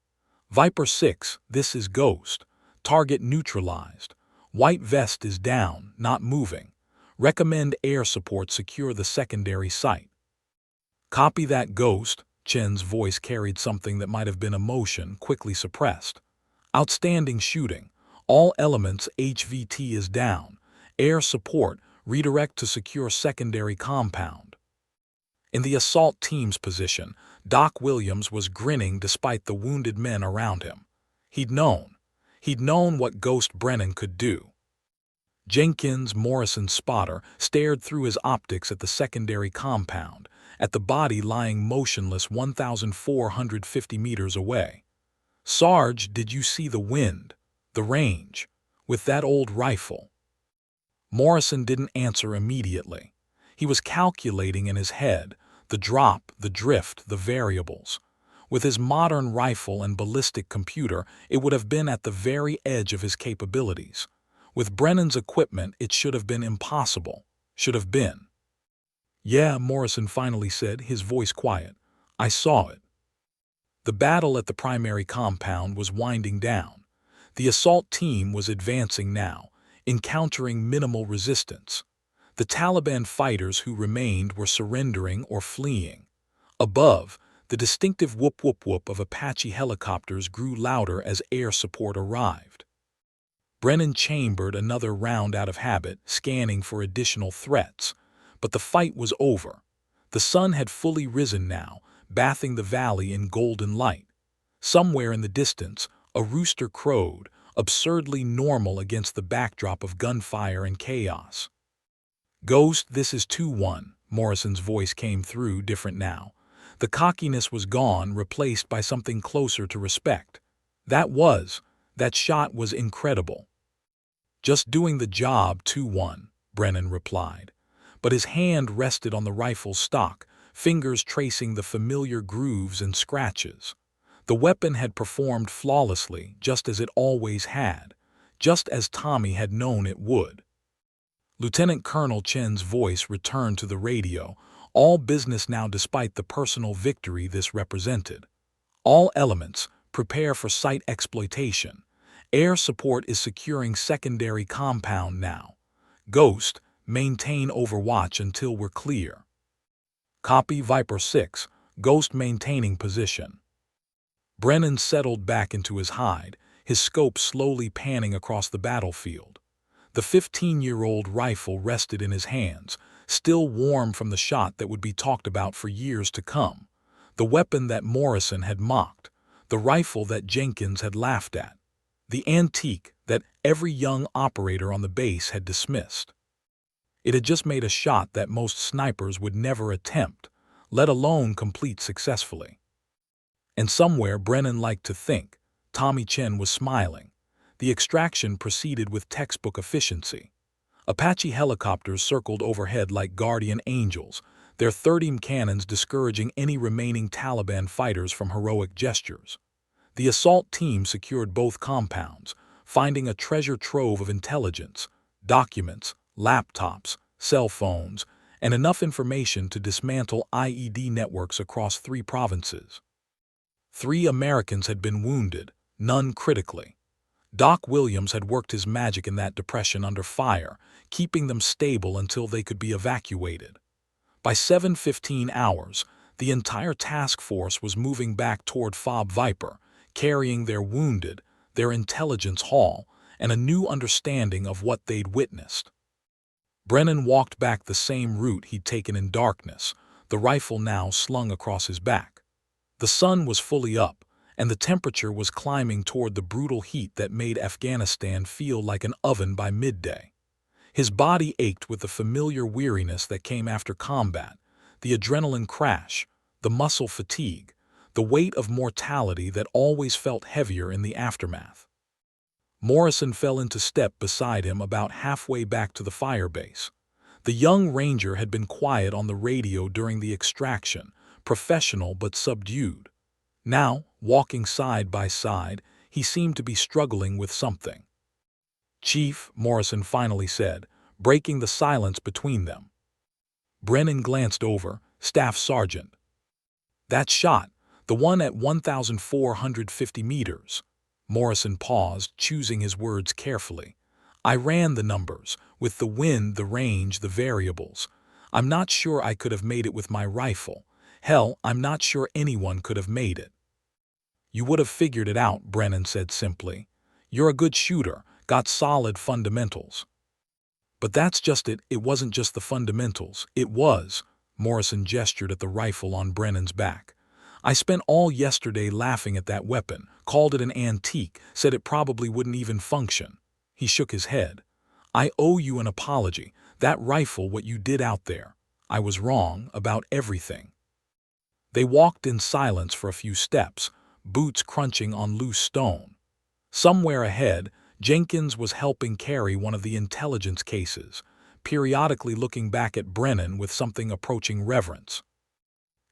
Viper 6, this is Ghost. Target neutralized. White vest is down, not moving. Recommend air support secure the secondary site. Copy that, Ghost. Chen's voice carried something that might have been emotion, quickly suppressed. Outstanding shooting. All elements HVT is down. Air support, redirect to secure secondary compound. In the assault team's position, Doc Williams was grinning despite the wounded men around him. He'd known what Ghost Brennan could do. Jenkins, Morrison's spotter, stared through his optics at the secondary compound, at the body lying motionless 1,450 meters away. "Sarge, did you see the wind? The range? With that old rifle?" Morrison didn't answer immediately. He was calculating in his head, the drop, the drift, the variables. With his modern rifle and ballistic computer, it would have been at the very edge of his capabilities. With Brennan's equipment, it should have been impossible. Should have been. "Yeah," Morrison finally said, his voice quiet. "I saw it." The battle at the primary compound was winding down. The assault team was advancing now, encountering minimal resistance. The Taliban fighters who remained were surrendering or fleeing. Above, the distinctive whoop-whoop-whoop of Apache helicopters grew louder as air support arrived. Brennan chambered another round out of habit, scanning for additional threats. But the fight was over. The sun had fully risen now, bathing the valley in golden light. Somewhere in the distance, a rooster crowed, absurdly normal against the backdrop of gunfire and chaos. "Ghost, this is 2-1, Morrison's voice came through, different now. The cockiness was gone, replaced by something closer to respect. That shot was incredible." "Just doing the job, 2-1, Brennan replied. But his hand rested on the rifle's stock, fingers tracing the familiar grooves and scratches. The weapon had performed flawlessly, just as it always had, just as Tommy had known it would. Lieutenant Colonel Chen's voice returned to the radio, all business now despite the personal victory this represented. "All elements, prepare for site exploitation. Air support is securing secondary compound now. Ghost, maintain overwatch until we're clear." "Copy, Viper 6, Ghost maintaining position." Brennan settled back into his hide, his scope slowly panning across the battlefield. The 15-year-old rifle rested in his hands, still warm from the shot that would be talked about for years to come. The weapon that Morrison had mocked, the rifle that Jenkins had laughed at, the antique that every young operator on the base had dismissed. It had just made a shot that most snipers would never attempt, let alone complete successfully. And somewhere, Brennan liked to think, Tommy Chen was smiling. The extraction proceeded with textbook efficiency. Apache helicopters circled overhead like guardian angels, their 30 cannons discouraging any remaining Taliban fighters from heroic gestures. The assault team secured both compounds, finding a treasure trove of intelligence, documents, laptops, cell phones, and enough information to dismantle IED networks across 3 provinces. 3 Americans had been wounded, none critically. Doc Williams had worked his magic in that depression under fire, keeping them stable until they could be evacuated. By 7:15 hours, the entire task force was moving back toward Fob Viper, carrying their wounded, their intelligence haul, and a new understanding of what they'd witnessed. Brennan walked back the same route he'd taken in darkness, the rifle now slung across his back. The sun was fully up, and the temperature was climbing toward the brutal heat that made Afghanistan feel like an oven by midday. His body ached with the familiar weariness that came after combat, the adrenaline crash, the muscle fatigue, the weight of mortality that always felt heavier in the aftermath. Morrison fell into step beside him about halfway back to the firebase. The young ranger had been quiet on the radio during the extraction, professional but subdued. Now, walking side by side, he seemed to be struggling with something. "Chief," Morrison finally said, breaking the silence between them. Brennan glanced over, Staff Sergeant. "That shot, the one at 1,450 meters." Morrison paused, choosing his words carefully. "I ran the numbers, with the wind, the range, the variables. I'm not sure I could have made it with my rifle. Hell, I'm not sure anyone could have made it." "You would have figured it out," Brennan said simply. "You're a good shooter, got solid fundamentals." "But that's just it, it wasn't just the fundamentals, it was," Morrison gestured at the rifle on Brennan's back. "I spent all yesterday laughing at that weapon, called it an antique, said it probably wouldn't even function." He shook his head. "I owe you an apology, that rifle, what you did out there. I was wrong about everything." They walked in silence for a few steps, boots crunching on loose stone. Somewhere ahead, Jenkins was helping carry one of the intelligence cases, periodically looking back at Brennan with something approaching reverence.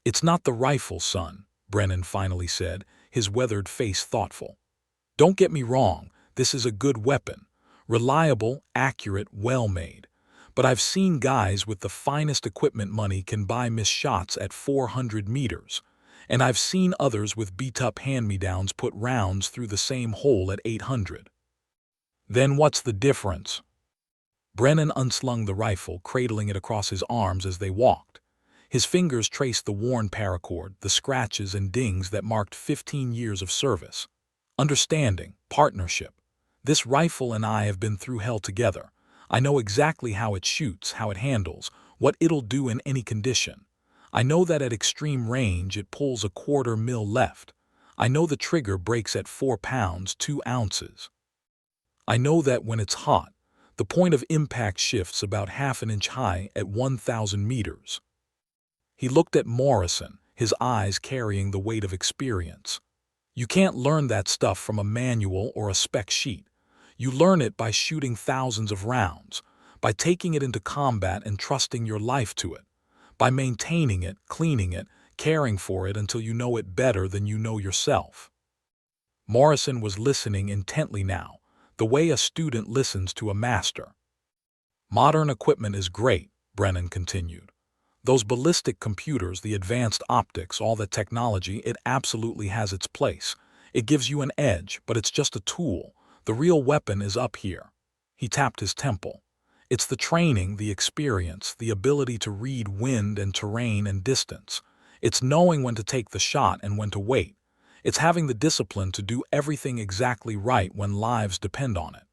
"It's not the rifle, son," Brennan finally said, his weathered face thoughtful. "Don't get me wrong, this is a good weapon. Reliable, accurate, well-made. But I've seen guys with the finest equipment money can buy miss shots at 400 meters. And I've seen others with beat-up hand-me-downs put rounds through the same hole at 800. Then what's the difference?" Brennan unslung the rifle, cradling it across his arms as they walked. His fingers traced the worn paracord, the scratches and dings that marked 15 years of service. "Understanding, partnership. This rifle and I have been through hell together. I know exactly how it shoots, how it handles, what it'll do in any condition. I know that at extreme range it pulls a 1/4 mil left. I know the trigger breaks at 4 pounds, 2 ounces. I know that when it's hot, the point of impact shifts about half an inch high at 1,000 meters. He looked at Morrison, his eyes carrying the weight of experience. You can't learn that stuff from a manual or a spec sheet. You learn it by shooting thousands of rounds, by taking it into combat and trusting your life to it, by maintaining it, cleaning it, caring for it until you know it better than you know yourself. Morrison was listening intently now, the way a student listens to a master. Modern equipment is great, Brennan continued. Those ballistic computers, the advanced optics, all that technology, it absolutely has its place. It gives you an edge, but it's just a tool. The real weapon is up here. He tapped his temple. It's the training, the experience, the ability to read wind and terrain and distance. It's knowing when to take the shot and when to wait. It's having the discipline to do everything exactly right when lives depend on it.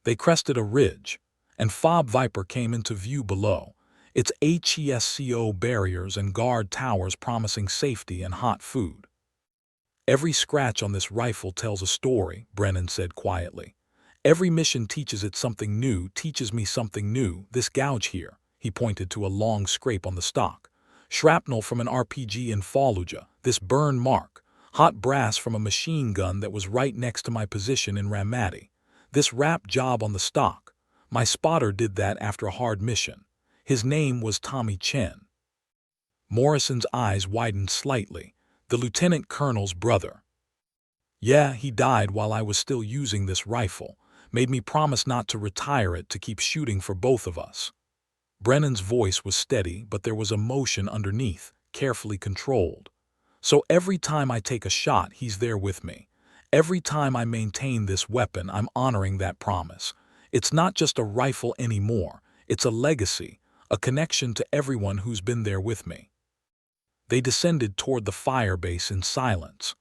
They crested a ridge, and Fob Viper came into view below, its HESCO barriers and guard towers promising safety and hot food. Every scratch on this rifle tells a story, Brennan said quietly. Every mission teaches it something new, teaches me something new. This gouge here, he pointed to a long scrape on the stock. Shrapnel from an RPG in Fallujah, this burn mark. Hot brass from a machine gun that was right next to my position in Ramadi. This wrap job on the stock. My spotter did that after a hard mission. His name was Tommy Chen. Morrison's eyes widened slightly. The lieutenant colonel's brother. Yeah, he died while I was still using this rifle. Made me promise not to retire it, to keep shooting for both of us. Brennan's voice was steady, but there was emotion underneath, carefully controlled. So every time I take a shot, he's there with me. Every time I maintain this weapon, I'm honoring that promise. It's not just a rifle anymore. It's a legacy, a connection to everyone who's been there with me. They descended toward the firebase in silence.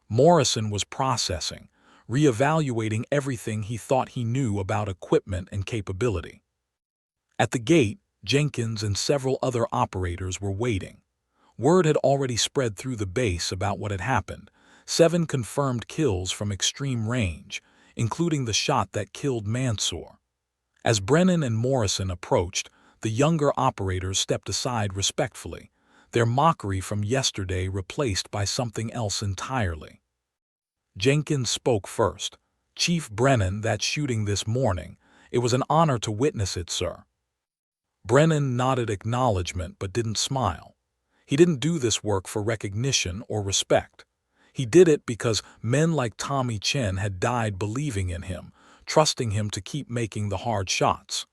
Morrison was processing, reevaluating everything he thought he knew about equipment and capability. At the gate, Jenkins and several other operators were waiting. Word had already spread through the base about what had happened. 7 confirmed kills from extreme range, including the shot that killed Mansour. As Brennan and Morrison approached, the younger operators stepped aside respectfully, their mockery from yesterday replaced by something else entirely. Jenkins spoke first. Chief Brennan, that shooting this morning, it was an honor to witness it, sir. Brennan nodded acknowledgement but didn't smile. He didn't do this work for recognition or respect. He did it because men like Tommy Chen had died believing in him, trusting him to keep making the hard shots.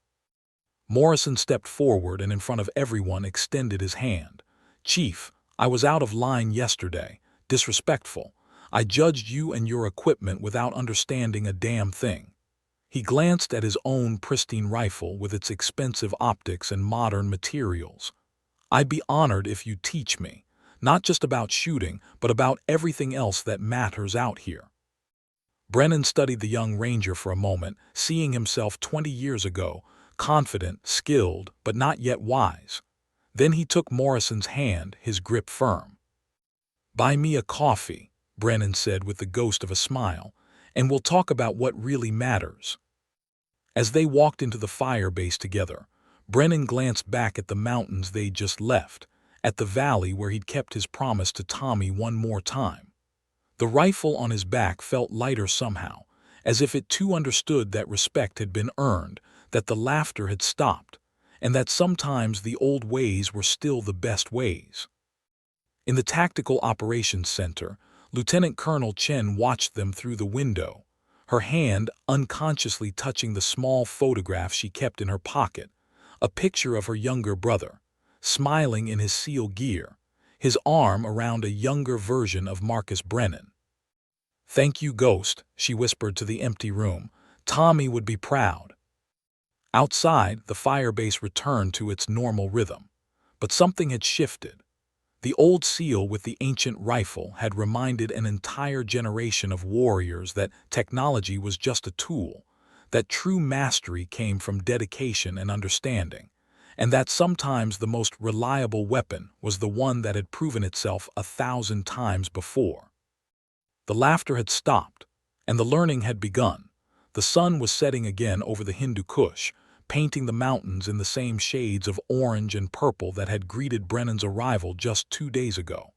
Morrison stepped forward and in front of everyone extended his hand. Chief, I was out of line yesterday, disrespectful. I judged you and your equipment without understanding a damn thing. He glanced at his own pristine rifle with its expensive optics and modern materials. I'd be honored if you teach me, not just about shooting, but about everything else that matters out here. Brennan studied the young ranger for a moment, seeing himself 20 years ago, confident, skilled, but not yet wise. Then he took Morrison's hand, his grip firm. Buy me a coffee, Brennan said with the ghost of a smile, and we'll talk about what really matters. As they walked into the firebase together, Brennan glanced back at the mountains they'd just left, at the valley where he'd kept his promise to Tommy one more time. The rifle on his back felt lighter somehow, as if it too understood that respect had been earned, that the laughter had stopped, and that sometimes the old ways were still the best ways. In the Tactical Operations Center, Lieutenant Colonel Chen watched them through the window, her hand unconsciously touching the small photograph she kept in her pocket, a picture of her younger brother, smiling in his SEAL gear, his arm around a younger version of Marcus Brennan. Thank you, Ghost, she whispered to the empty room. Tommy would be proud. Outside, the firebase returned to its normal rhythm, but something had shifted. The old SEAL with the ancient rifle had reminded an entire generation of warriors that technology was just a tool, that true mastery came from dedication and understanding, and that sometimes the most reliable weapon was the one that had proven itself 1,000 times before. The laughter had stopped, and the learning had begun. The sun was setting again over the Hindu Kush, painting the mountains in the same shades of orange and purple that had greeted Brennan's arrival just 2 days ago.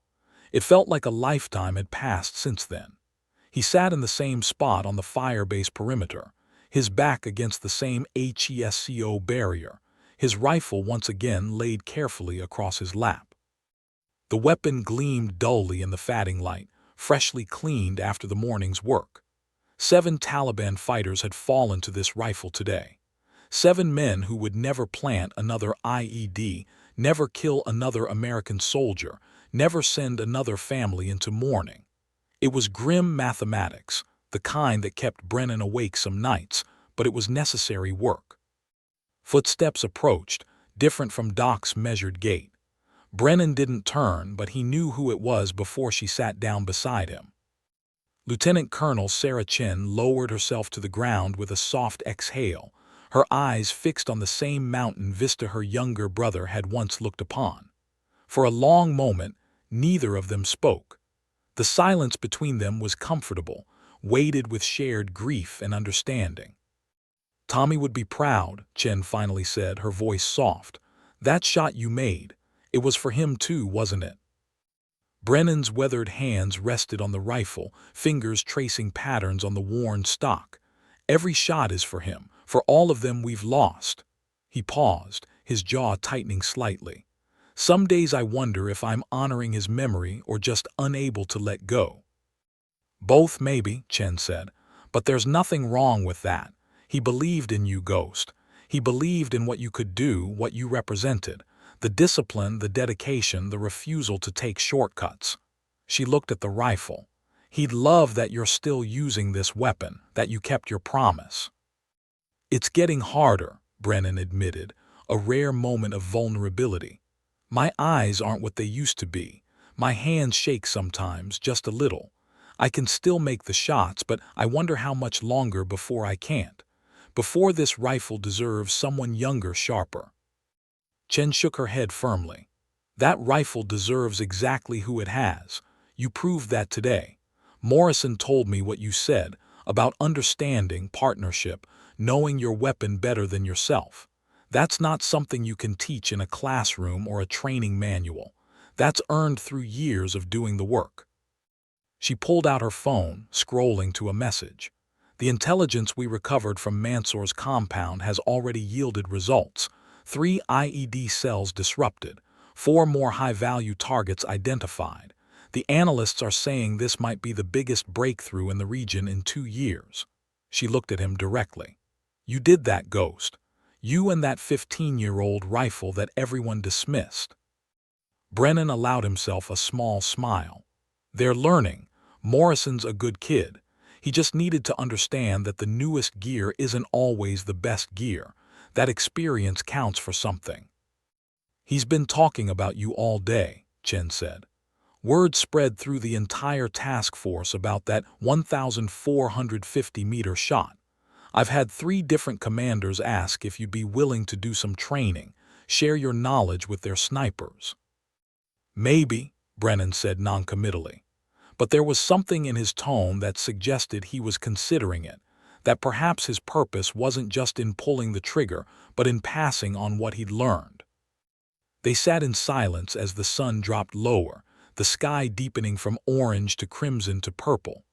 It felt like a lifetime had passed since then. He sat in the same spot on the firebase perimeter, his back against the same HESCO barrier, his rifle once again laid carefully across his lap. The weapon gleamed dully in the fatting light, freshly cleaned after the morning's work. 7 Taliban fighters had fallen to this rifle today. 7 men who would never plant another IED, never kill another American soldier, never send another family into mourning. It was grim mathematics, the kind that kept Brennan awake some nights, but it was necessary work. Footsteps approached, different from Doc's measured gait. Brennan didn't turn, but he knew who it was before she sat down beside him. Lieutenant Colonel Sarah Chen lowered herself to the ground with a soft exhale, her eyes fixed on the same mountain vista her younger brother had once looked upon. For a long moment, neither of them spoke. The silence between them was comfortable, weighted with shared grief and understanding. "Tommy would be proud," Chen finally said, her voice soft. "That shot you made, it was for him too, wasn't it?" Brennan's weathered hands rested on the rifle, fingers tracing patterns on the worn stock. "Every shot is for him, for all of them we've lost." He paused, his jaw tightening slightly. "Some days I wonder if I'm honoring his memory or just unable to let go." "Both, maybe," Chen said. "But there's nothing wrong with that. He believed in you, Ghost. He believed in what you could do, what you represented. The discipline, the dedication, the refusal to take shortcuts." She looked at the rifle. "He'd love that you're still using this weapon, that you kept your promise." "It's getting harder," Brennan admitted, a rare moment of vulnerability. "My eyes aren't what they used to be. My hands shake sometimes, just a little. I can still make the shots, but I wonder how much longer before I can't. Before this rifle deserves someone younger, sharper." Chen shook her head firmly. "That rifle deserves exactly who it has. You proved that today. Morrison told me what you said, about understanding, partnership, knowing your weapon better than yourself. That's not something you can teach in a classroom or a training manual. That's earned through years of doing the work." She pulled out her phone, scrolling to a message. "The intelligence we recovered from Mansour's compound has already yielded results. 3 IED cells disrupted, 4 more high-value targets identified. The analysts are saying this might be the biggest breakthrough in the region in 2 years. She looked at him directly. "You did that, Ghost. You and that 15-year-old rifle that everyone dismissed." Brennan allowed himself a small smile. "They're learning. Morrison's a good kid. He just needed to understand that the newest gear isn't always the best gear. That experience counts for something." "He's been talking about you all day," Chen said. "Word spread through the entire task force about that 1,450-meter shot. I've had 3 different commanders ask if you'd be willing to do some training, share your knowledge with their snipers." "Maybe," Brennan said noncommittally. But there was something in his tone that suggested he was considering it, that perhaps his purpose wasn't just in pulling the trigger, but in passing on what he'd learned. They sat in silence as the sun dropped lower, the sky deepening from orange to crimson to purple.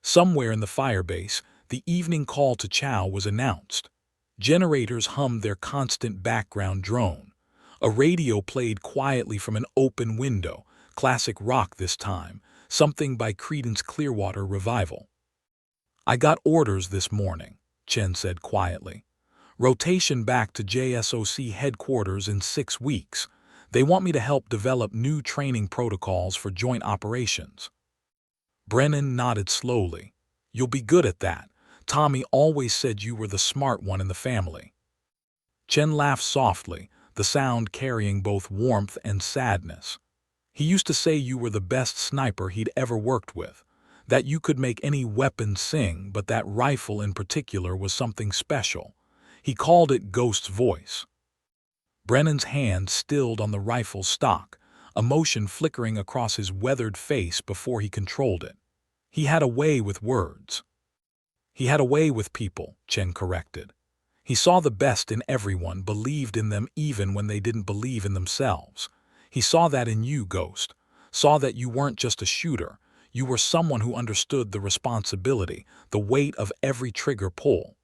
Somewhere in the firebase, the evening call to chow was announced. Generators hummed their constant background drone. A radio played quietly from an open window, classic rock this time, something by Creedence Clearwater Revival. "I got orders this morning," Chen said quietly. "Rotation back to JSOC headquarters in 6 weeks. They want me to help develop new training protocols for joint operations." Brennan nodded slowly. "You'll be good at that. Tommy always said you were the smart one in the family." Chen laughed softly, the sound carrying both warmth and sadness. "He used to say you were the best sniper he'd ever worked with, that you could make any weapon sing, but that rifle in particular was something special. He called it Ghost's voice." Brennan's hand stilled on the rifle's stock, emotion flickering across his weathered face before he controlled it. He had a way with words. He had a way with people, Chen corrected. He saw the best in everyone, believed in them even when they didn't believe in themselves. He saw that in you, Ghost. Saw that you weren't just a shooter. You were someone who understood the responsibility, the weight of every trigger pull.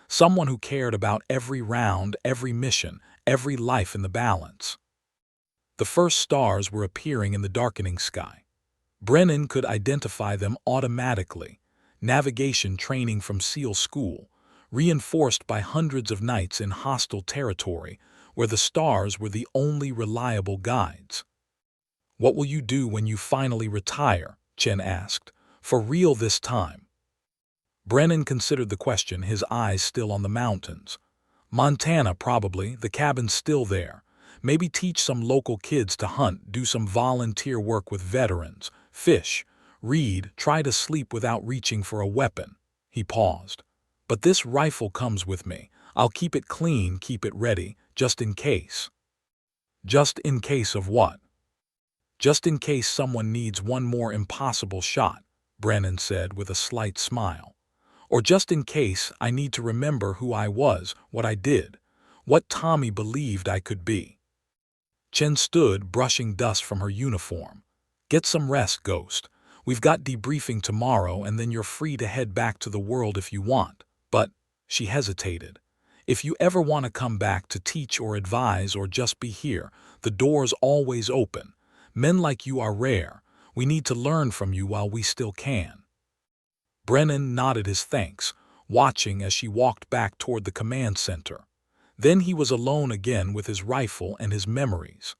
Someone who cared about every round, every mission, every life in the balance. The first stars were appearing in the darkening sky. Brennan could identify them automatically. Navigation training from SEAL school, reinforced by hundreds of nights in hostile territory, where the stars were the only reliable guides. "What will you do when you finally retire?" Chen asked. "For real this time?" Brennan considered the question, his eyes still on the mountains. "Montana, probably. The cabin's still there. Maybe teach some local kids to hunt, do some volunteer work with veterans, fish, read, try to sleep without reaching for a weapon." He paused. "But this rifle comes with me. I'll keep it clean, keep it ready, just in case." "Just in case of what?" "Just in case someone needs one more impossible shot," Brennan said with a slight smile. "Or just in case I need to remember who I was, what I did, what Tommy believed I could be." Chen stood, brushing dust from her uniform. "Get some rest, Ghost. We've got debriefing tomorrow, and then you're free to head back to the world if you want. But," she hesitated, "if you ever want to come back to teach or advise or just be here, the door's always open. Men like you are rare. We need to learn from you while we still can." Brennan nodded his thanks, watching as she walked back toward the command center. Then he was alone again with his rifle and his memories.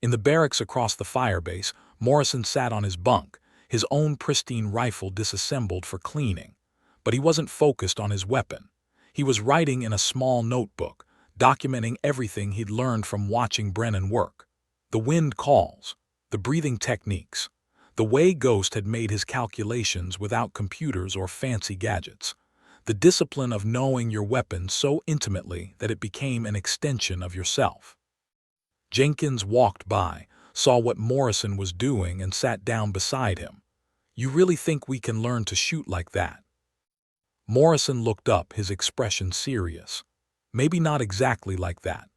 In the barracks across the firebase, Morrison sat on his bunk, his own pristine rifle disassembled for cleaning. But he wasn't focused on his weapon. He was writing in a small notebook, documenting everything he'd learned from watching Brennan work. The wind calls, the breathing techniques, the way Ghost had made his calculations without computers or fancy gadgets, the discipline of knowing your weapon so intimately that it became an extension of yourself. Jenkins walked by, saw what Morrison was doing, and sat down beside him. "You really think we can learn to shoot like that?" Morrison looked up, his expression serious. "Maybe not exactly like that.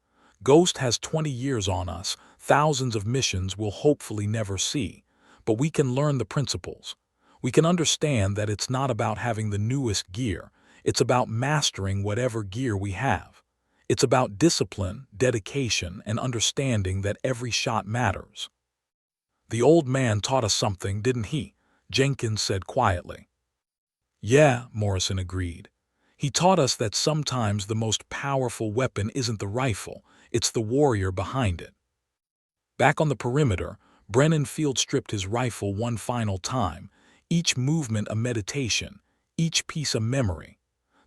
Ghost has 20 years on us, thousands of missions we'll hopefully never see. But we can learn the principles. We can understand that it's not about having the newest gear. It's about mastering whatever gear we have. It's about discipline, dedication, and understanding that every shot matters." "The old man taught us something, didn't he?" Jenkins said quietly. "Yeah," Morrison agreed. "He taught us that sometimes the most powerful weapon isn't the rifle, it's the warrior behind it." Back on the perimeter, Brennan field stripped his rifle one final time, each movement a meditation, each piece a memory.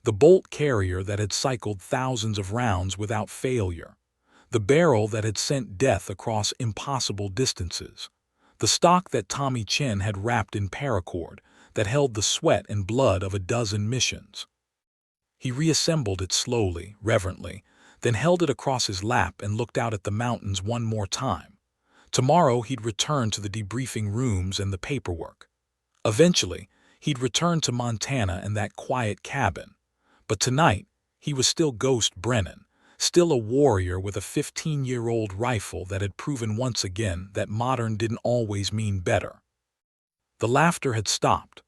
The bolt carrier that had cycled thousands of rounds without failure. The barrel that had sent death across impossible distances. The stock that Tommy Chen had wrapped in paracord, that held the sweat and blood of a dozen missions. He reassembled it slowly, reverently, then held it across his lap and looked out at the mountains one more time. Tomorrow he'd return to the debriefing rooms and the paperwork. Eventually, he'd return to Montana and that quiet cabin. But tonight, he was still Ghost Brennan, still a warrior with a 15-year-old rifle that had proven once again that modern didn't always mean better. The laughter had stopped.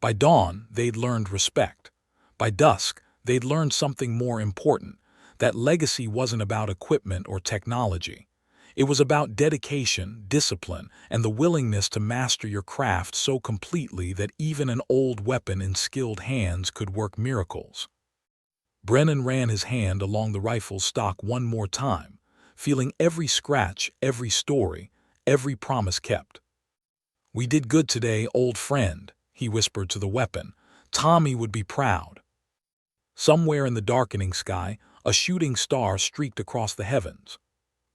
By dawn, they'd learned respect. By dusk, they'd learned something more important, that legacy wasn't about equipment or technology. It was about dedication, discipline, and the willingness to master your craft so completely that even an old weapon in skilled hands could work miracles. Brennan ran his hand along the rifle's stock one more time, feeling every scratch, every story, every promise kept. "We did good today, old friend," he whispered to the weapon. "Tommy would be proud." Somewhere in the darkening sky, a shooting star streaked across the heavens.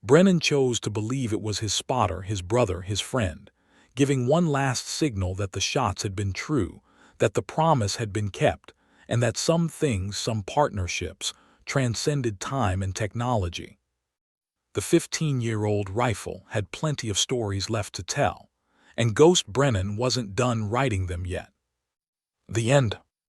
Brennan chose to believe it was his spotter, his brother, his friend, giving one last signal that the shots had been true, that the promise had been kept, and that some things, some partnerships, transcended time and technology. The 15-year-old rifle had plenty of stories left to tell, and Ghost Brennan wasn't done writing them yet. The end.